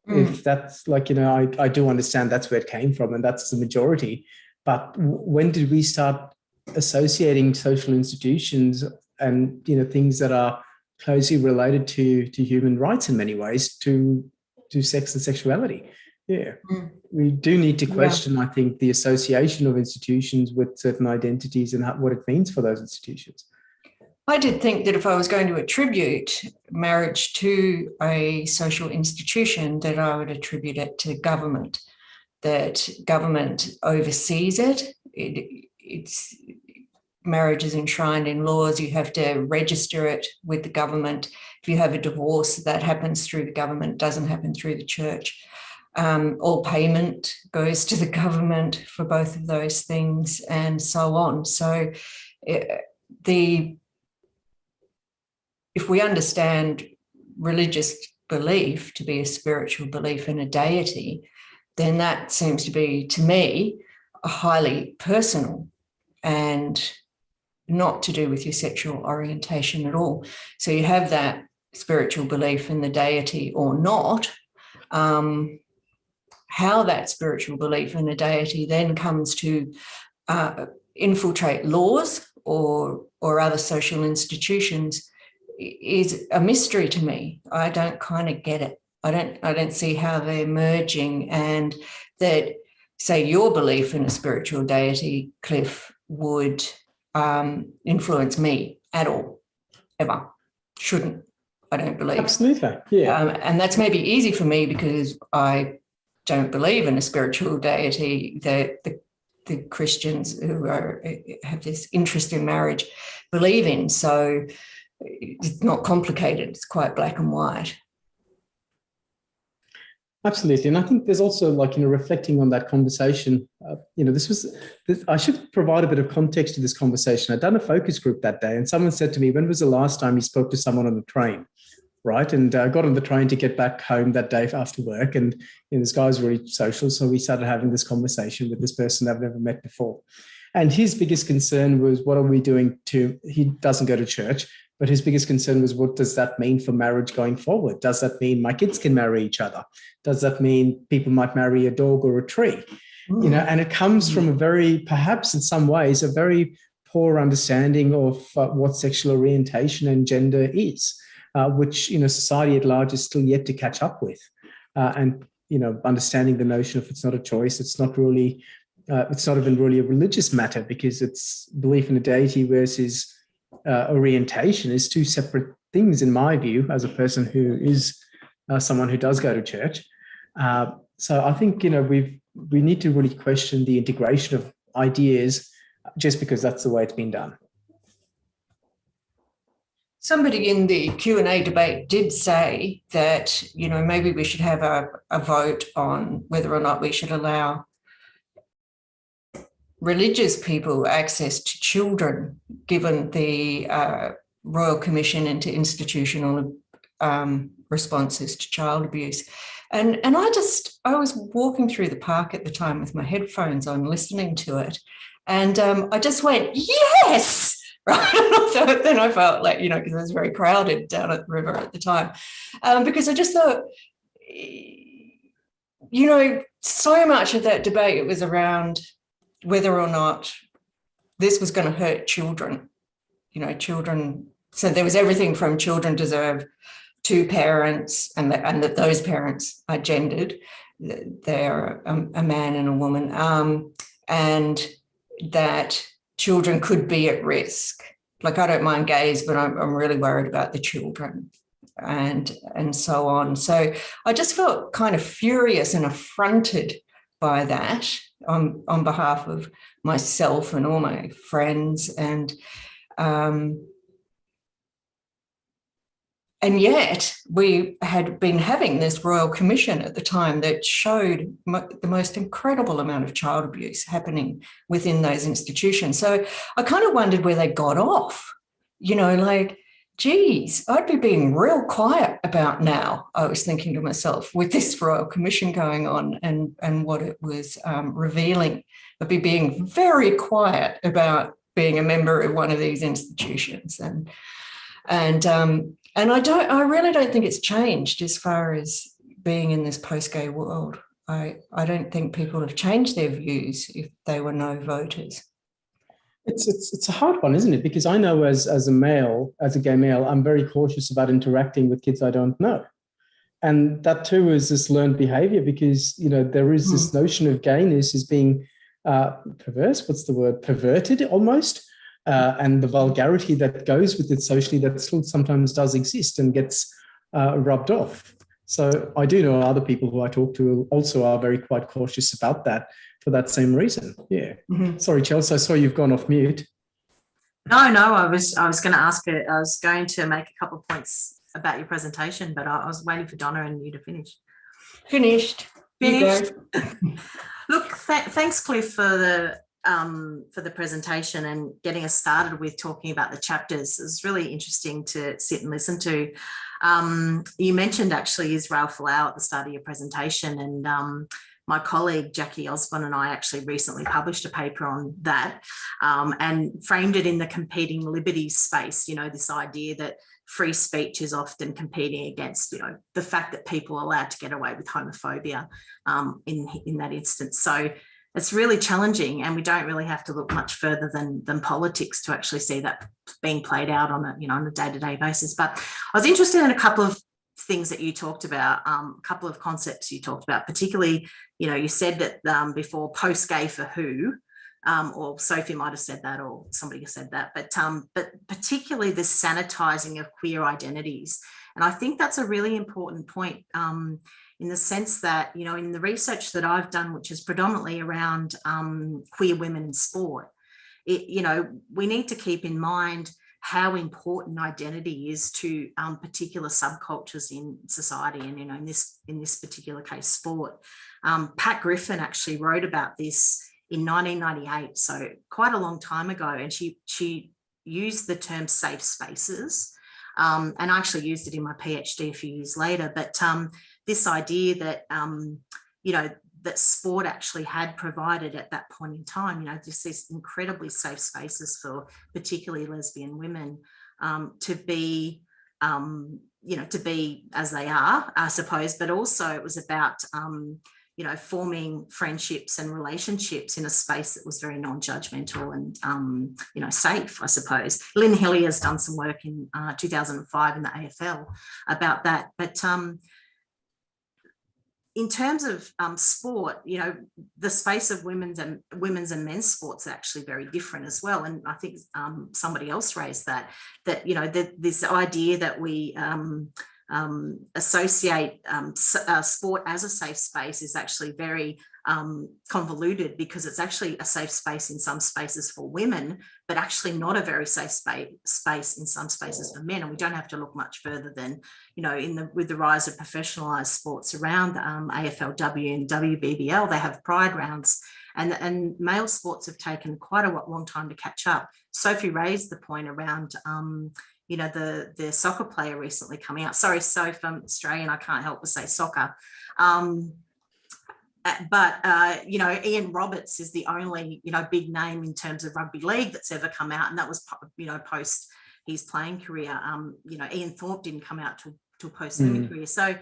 If that's like, you know, I do understand that's where it came from and that's the majority. But when did we start associating social institutions and, you know, things that are closely related to human rights in many ways to sex and sexuality? Yeah. We do need to question, I think, the association of institutions with certain identities and what it means for those institutions. I did think that if I was going to attribute marriage to a social institution, that I would attribute it to government, that government oversees it. It's marriage is enshrined in laws. You have to register it with the government. If you have a divorce, that happens through the government, doesn't happen through the church. All payment goes to the government for both of those things, and so on. So if we understand religious belief to be a spiritual belief in a deity, then that seems to be, to me, a highly personal and not to do with your sexual orientation at all. So you have that spiritual belief in the deity or not. How that spiritual belief in a deity then comes to infiltrate laws or other social institutions is a mystery to me. I don't kind of get it. I don't see how they're merging, and that, say, your belief in a spiritual deity, Cliff, would influence me at all, ever. Shouldn't. I don't believe. Absolutely, yeah. And that's maybe easy for me because I don't believe in a spiritual deity that the Christians who have this interest in marriage believe in. So it's not complicated. It's quite black and white. Absolutely. And I think there's also, like, reflecting on that conversation, I should provide a bit of context to this conversation. I'd done a focus group that day, and someone said to me, when was the last time you spoke to someone on the train? Right. And I got on the train to get back home that day after work. And this guy was really social. So we started having this conversation with this person I've never met before. And his biggest concern was, what are we doing he doesn't go to church, but his biggest concern was, what does that mean for marriage going forward? Does that mean my kids can marry each other? Does that mean people might marry a dog or a tree? And it comes from a very, perhaps in some ways, a very poor understanding of what sexual orientation and gender is. Which, society at large is still yet to catch up with. And understanding the notion of it's not a choice, it's not even really a religious matter, because it's belief in a deity versus orientation is two separate things, in my view, as a person who is someone who does go to church. So I think, we need to really question the integration of ideas just because that's the way it's been done. Somebody in the Q&A debate did say that, maybe we should have a vote on whether or not we should allow religious people access to children, given the Royal Commission into Institutional Responses to Child Abuse. And I was walking through the park at the time with my headphones on, listening to it. And I just went, yes! Right. So then I felt like, because it was very crowded down at the river at the time, because I just thought, so much of that debate was around whether or not this was going to hurt children, children. So there was everything from children deserve two parents, and that those parents are gendered. They're a man and a woman, and that children could be at risk. Like, I don't mind gays, but I'm really worried about the children, and so on. So I just felt kind of furious and affronted by that on behalf of myself and all my friends. And yet we had been having this Royal Commission at the time that showed the most incredible amount of child abuse happening within those institutions. So I kind of wondered where they got off, geez, I'd be being real quiet about now, I was thinking to myself, with this Royal Commission going on and what it was revealing. I'd be being very quiet about being a member of one of these institutions. And I really don't think it's changed as far as being in this post-gay world. I don't think people have changed their views if they were no voters. It's a hard one, isn't it? Because I know as a gay male, I'm very cautious about interacting with kids I don't know. And that too is this learned behavior, because, there is this notion of gayness as being perverted almost. And the vulgarity that goes with it socially that still sometimes does exist and gets rubbed off. So I do know other people who I talk to also are very quite cautious about that for that same reason. Yeah. Mm-hmm. Sorry, Chelsea, I saw you've gone off mute. No, I was going to ask it. I was going to make a couple of points about your presentation, but I was waiting for Donna and you to finish. Finished. Look, thanks, Cliff, for the presentation and getting us started with talking about the chapters. It was really interesting to sit and listen to. You mentioned actually Israel Folau at the start of your presentation, and my colleague Jackie Osborne and I actually recently published a paper on that and framed it in the competing liberties space, this idea that free speech is often competing against, the fact that people are allowed to get away with homophobia in that instance. So it's really challenging, and we don't really have to look much further than politics to actually see that being played out on a day-to-day basis. But I was interested in a couple of things that you talked about, a couple of concepts you talked about, particularly, you said that before post-gay for who, or Sophie might have said that, or somebody said that, but particularly the sanitizing of queer identities. And I think that's a really important point, in the sense that, you know, in the research that I've done, which is predominantly around queer women in sport, you know, we need to keep in mind how important identity is to particular subcultures in society, and, you know, in this particular case, sport. Pat Griffin actually wrote about this in 1998, so quite a long time ago, and she used the term safe spaces, and I actually used it in my PhD a few years later. But this idea that you know, that sport actually had provided at that point in time, you know, just these incredibly safe spaces for particularly lesbian women to be, you know, to be as they are, I suppose. But also it was about, you know, forming friendships and relationships in a space that was very non-judgmental and, you know, safe, I suppose. Lynn Hillier has done some work in 2005 in the AFL about that. But in terms of sport, you know, the space of women's and men's sports are actually very different as well. And I think somebody else raised that, you know, this idea that we associate sport as a safe space is actually very convoluted, because it's actually a safe space in some spaces for women, but actually not a very safe space in some spaces for men. And we don't have to look much further than, you know, with the rise of professionalised sports around AFLW and WBBL, they have pride rounds, and male sports have taken quite a long time to catch up. Sophie raised the point around you know, the soccer player recently coming out. Sorry, Soph, I'm Australian, I can't help but say soccer. But you know, Ian Roberts is the only, you know, big name in terms of rugby league that's ever come out, and that was, you know, post his playing career. You know, Ian Thorpe didn't come out to post swimming career. So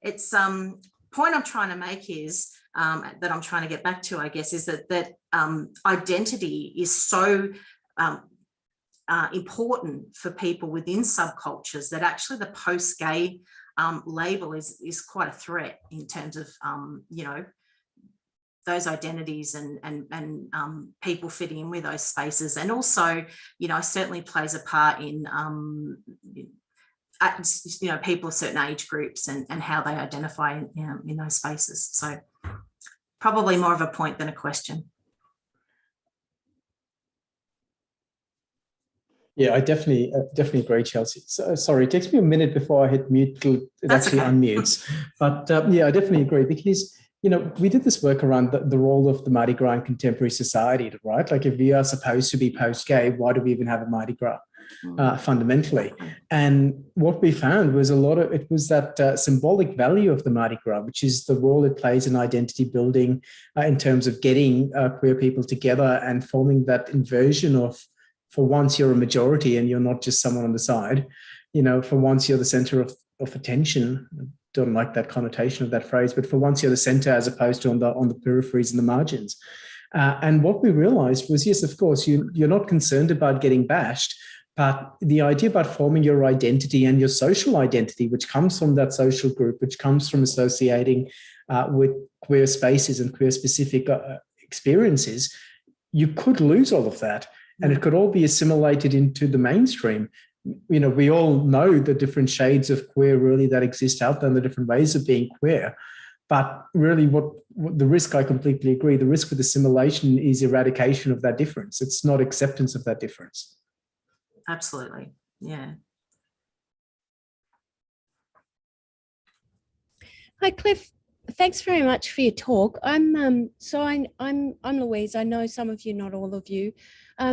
it's point I'm trying to make is that I'm trying to get back to, I guess, is that identity is so important for people within subcultures that actually the post-gay label is quite a threat in terms of you know, those identities and people fitting in with those spaces. And also, you know, certainly plays a part in you know, people of certain age groups and how they identify in those spaces. So probably more of a point than a question. Yeah, I definitely agree, Chelsea. So, sorry, it takes me a minute before I hit mute till it That's actually okay. unmutes. But yeah, I definitely agree, because, you know, we did this work around the role of the Mardi Gras in contemporary society, right? Like, if we are supposed to be post-gay, why do we even have a Mardi Gras fundamentally? And what we found was it was that symbolic value of the Mardi Gras, which is the role it plays in identity building in terms of getting queer people together and forming that inversion of, for once you're a majority and you're not just someone on the side, you know, for once you're the center of attention. I don't like that connotation of that phrase, but for once you're the center as opposed to on the peripheries and the margins. And what we realized was, yes, of course, you're not concerned about getting bashed, but the idea about forming your identity and your social identity, which comes from that social group, which comes from associating with queer spaces and queer specific experiences, you could lose all of that. And it could all be assimilated into the mainstream. You know, we all know the different shades of queer really that exist out there and the different ways of being queer. But really what the risk, I completely agree, the risk with assimilation is eradication of that difference. It's not acceptance of that difference. Absolutely, yeah. Hi, Cliff. Thanks very much for your talk. I'm Louise. I know some of you, not all of you.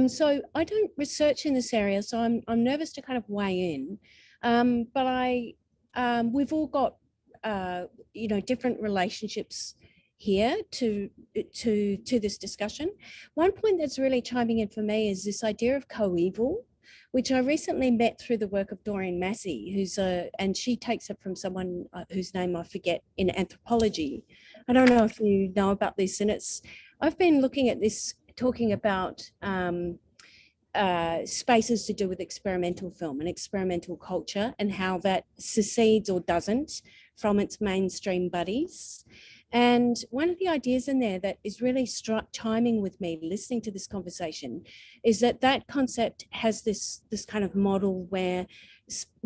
So I don't research in this area, so I'm nervous to kind of weigh in. But we've all got you know, different relationships here to this discussion. One point that's really chiming in for me is this idea of coeval, which I recently met through the work of Doreen Massey, and she takes it from someone whose name I forget in anthropology. I don't know if you know about this, and I've been looking at this, talking about spaces to do with experimental film and experimental culture and how that secedes or doesn't from its mainstream buddies. And one of the ideas in there that is really chiming with me, listening to this conversation, is that that concept has this kind of model where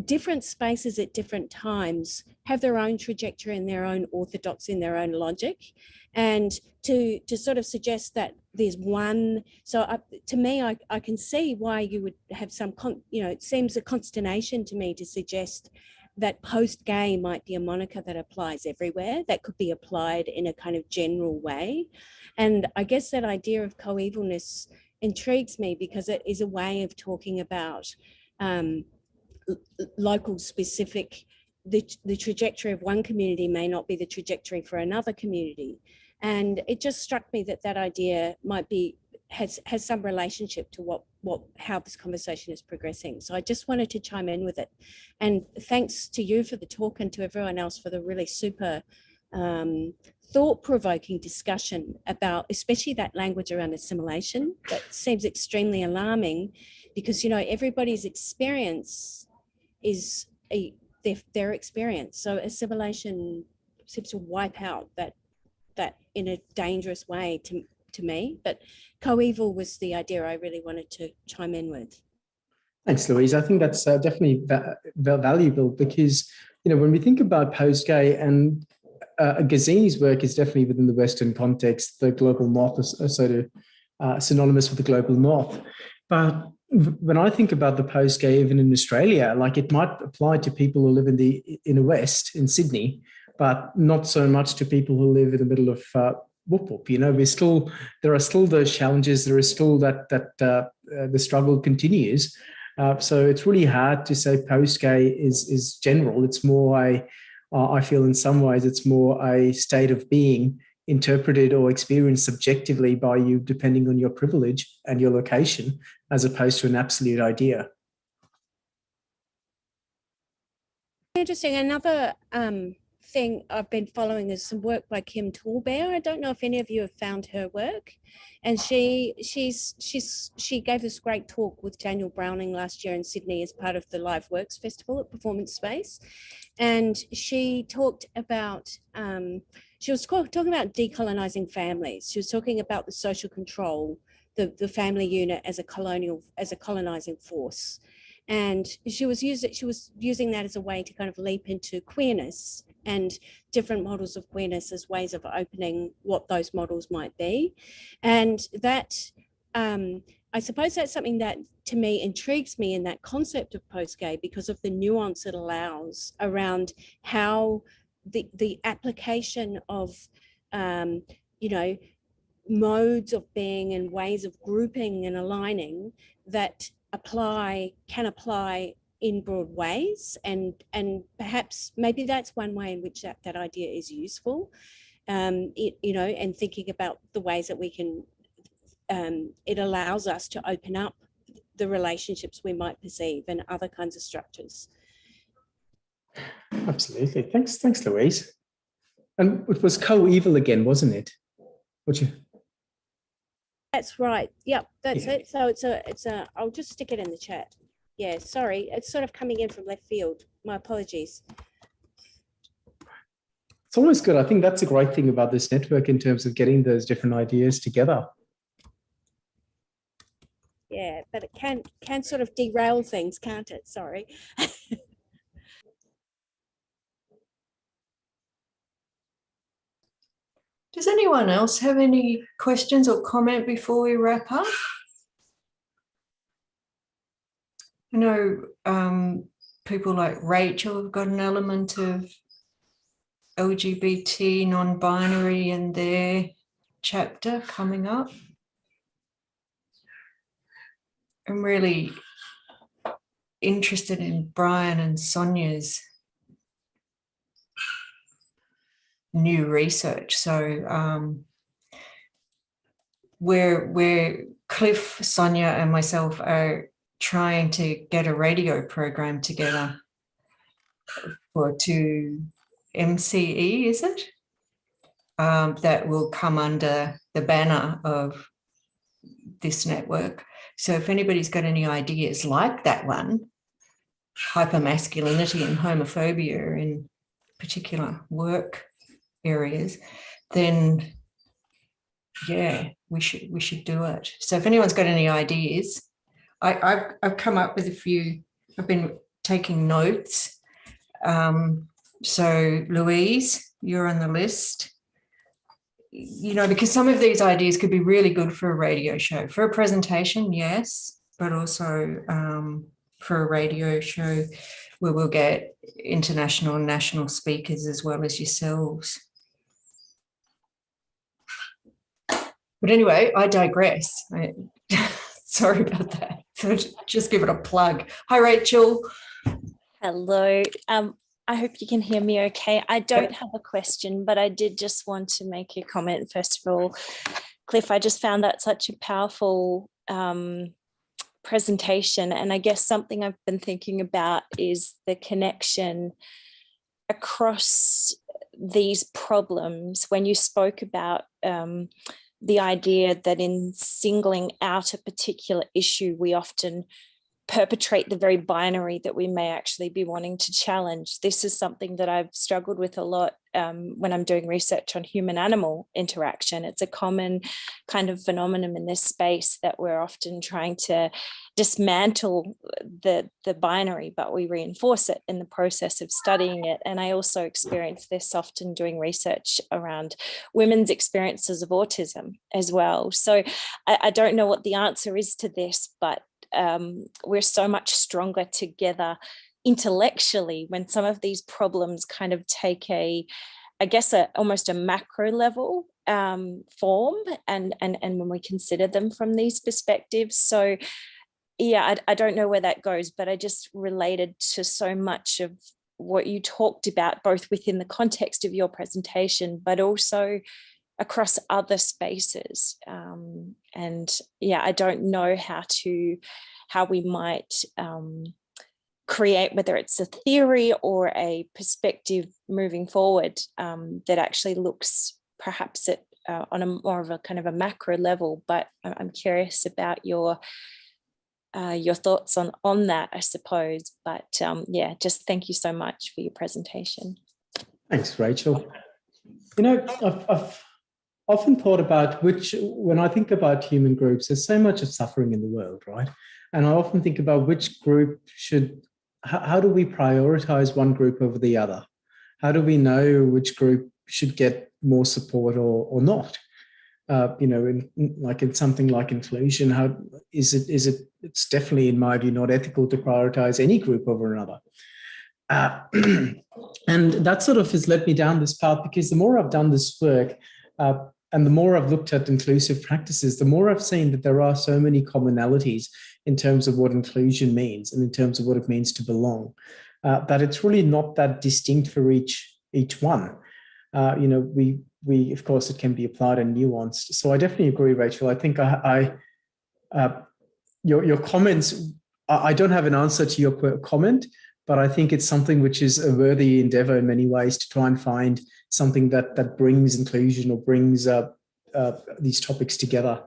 different spaces at different times have their own trajectory and their own orthodoxy and their own logic. And to sort of suggest that there's one, so to me, I can see why you would have some, it seems a consternation to me to suggest that post-gay might be a moniker that applies everywhere, that could be applied in a kind of general way. And I guess that idea of coevalness intrigues me because it is a way of talking about local specific, the trajectory of one community may not be the trajectory for another community. And it just struck me that that idea might be, has some relationship to how this conversation is progressing. So I just wanted to chime in with it. And thanks to you for the talk and to everyone else for the really super thought-provoking discussion about, especially that language around assimilation. That seems extremely alarming because, everybody's experience is their experience. So assimilation seems to wipe out that in a dangerous way to me, but coeval was the idea I really wanted to chime in with. Thanks, Louise. I think that's definitely valuable because, when we think about post-gay, and Gazzini's work is definitely within the Western context, the global north is sort of synonymous with the global north. But when I think about the post-gay, even in Australia, like it might apply to people who live in the West, in Sydney, but not so much to people who live in the middle of whoop whoop. There are still those challenges. There is still that the struggle continues. So it's really hard to say post-gay is general. It's more I feel in some ways it's more a state of being interpreted or experienced subjectively by you, depending on your privilege and your location, as opposed to an absolute idea. Interesting. Another thing I've been following is some work by Kim Tallbear. I don't know if any of you have found her work, and she gave this great talk with Daniel Browning last year in Sydney as part of the Live Works Festival at Performance Space, and she talked about she was talking about decolonizing families. She was talking about the social control, the family unit as a colonizing force. And she was using that as a way to kind of leap into queerness and different models of queerness as ways of opening what those models might be. And that, I suppose that's something that to me intrigues me in that concept of post-gay because of the nuance it allows around how the application of, modes of being and ways of grouping and aligning that can apply in broad ways, and perhaps maybe that's one way in which that idea is useful, and thinking about the ways that we can, it allows us to open up the relationships we might perceive and other kinds of structures. Absolutely. Thanks, Louise. And it was coeval again, wasn't it? That's right. Yep, that's it. So it's a. I'll just stick it in the chat. Yeah, sorry, it's sort of coming in from left field. My apologies. It's always good. I think that's a great thing about this network in terms of getting those different ideas together. Yeah, but it can sort of derail things, can't it? Sorry. Does anyone else have any questions or comment before we wrap up? I know people like Rachel have got an element of LGBT, non-binary in their chapter coming up. I'm really interested in Brian and Sonia's new research. So where Cliff, Sonia and myself are trying to get a radio program together to MCE, is it? That will come under the banner of this network. So if anybody's got any ideas like that one, hypermasculinity and homophobia in particular work areas, then yeah, we should do it. So if anyone's got any ideas, I've come up with a few. I've been taking notes. So Louise, you're on the list. You know, because some of these ideas could be really good for a radio show. For a presentation, yes, but also for a radio show where we'll get international and national speakers as well as yourselves. But anyway, I digress. Sorry about that. So just give it a plug. Hi, Rachel. Hello. I hope you can hear me okay. I don't have a question, but I did just want to make a comment. First of all, Cliff, I just found that such a powerful presentation. And I guess something I've been thinking about is the connection across these problems. When you spoke about the idea that in singling out a particular issue, we often perpetrate the very binary that we may actually be wanting to challenge. This is something that I've struggled with a lot when I'm doing research on human-animal interaction. It's a common kind of phenomenon in this space that we're often trying to dismantle the binary, but we reinforce it in the process of studying it. And I also experience this often doing research around women's experiences of autism as well. So I don't know what the answer is to this, but we're so much stronger together intellectually when some of these problems kind of take almost a macro level form and when we consider them from these perspectives. So yeah, I don't know where that goes, but I just related to so much of what you talked about, both within the context of your presentation, but also across other spaces. And yeah, I don't know how we might create, whether it's a theory or a perspective moving forward that actually looks perhaps at on a more of a kind of a macro level. But I'm curious about your thoughts on that, I suppose. But yeah, just thank you so much for your presentation. Thanks, Rachel. You know, I've often thought about when I think about human groups, there's so much of suffering in the world, right? And I often think about which group how do we prioritize one group over the other? How do we know which group should get more support or not? You know, in something like inclusion, how is it? It's definitely, in my view, not ethical to prioritize any group over another. And that sort of has led me down this path, because the more I've done this work and the more I've looked at inclusive practices, the more I've seen that there are so many commonalities in terms of what inclusion means and in terms of what it means to belong, that it's really not that distinct for each one. You know, we of course, it can be applied and nuanced. So I definitely agree, Rachel. I think your comments, I don't have an answer to your comment, but I think it's something which is a worthy endeavor in many ways to try and find something that brings inclusion or brings these topics together.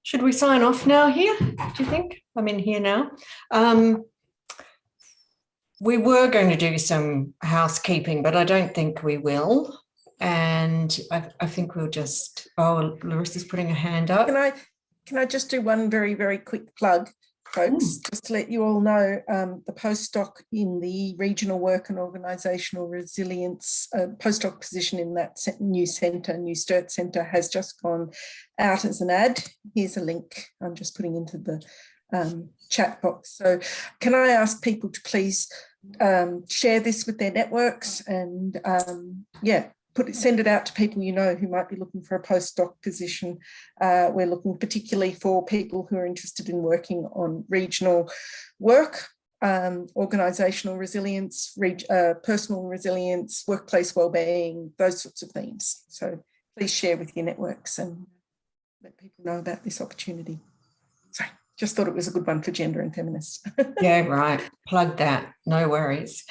Should we sign off now here, do you think? I'm in here now. We were going to do some housekeeping, but I don't think we will. And I think we'll just, Larissa's putting a hand up. Can I just do one very, very quick plug, folks, just to let you all know, the postdoc in the Regional Work and Organisational Resilience postdoc position in that new centre, new STIRT Centre, has just gone out as an ad. Here's a link I'm just putting into the chat box. So can I ask people to please share this with their networks and send it out to people you know who might be looking for a postdoc position. We're looking particularly for people who are interested in working on regional work, organisational resilience, personal resilience, workplace wellbeing, those sorts of themes. So please share with your networks and let people know about this opportunity. Sorry, just thought it was a good one for gender and feminists. Yeah, right. Plug that. No worries.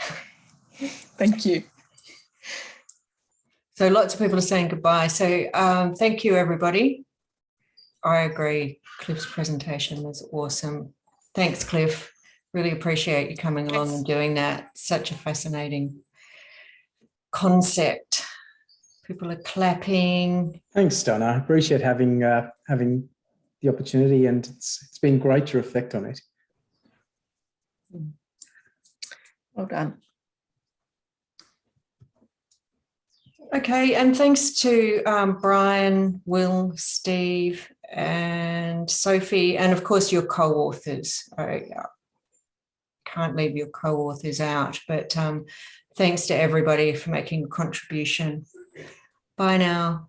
Thank you. So lots of people are saying goodbye. So thank you, everybody. I agree. Cliff's presentation was awesome. Thanks, Cliff. Really appreciate you coming along and doing that. Such a fascinating concept. People are clapping. Thanks, Donna. I appreciate having the opportunity, and it's been great to reflect on it. Well done. Okay, and thanks to Brian, Will, Steve, and Sophie, and of course your co-authors. I can't leave your co-authors out, but thanks to everybody for making a contribution. Bye now.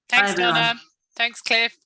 Thanks, Bye, everyone. Donna. Thanks, Cliff.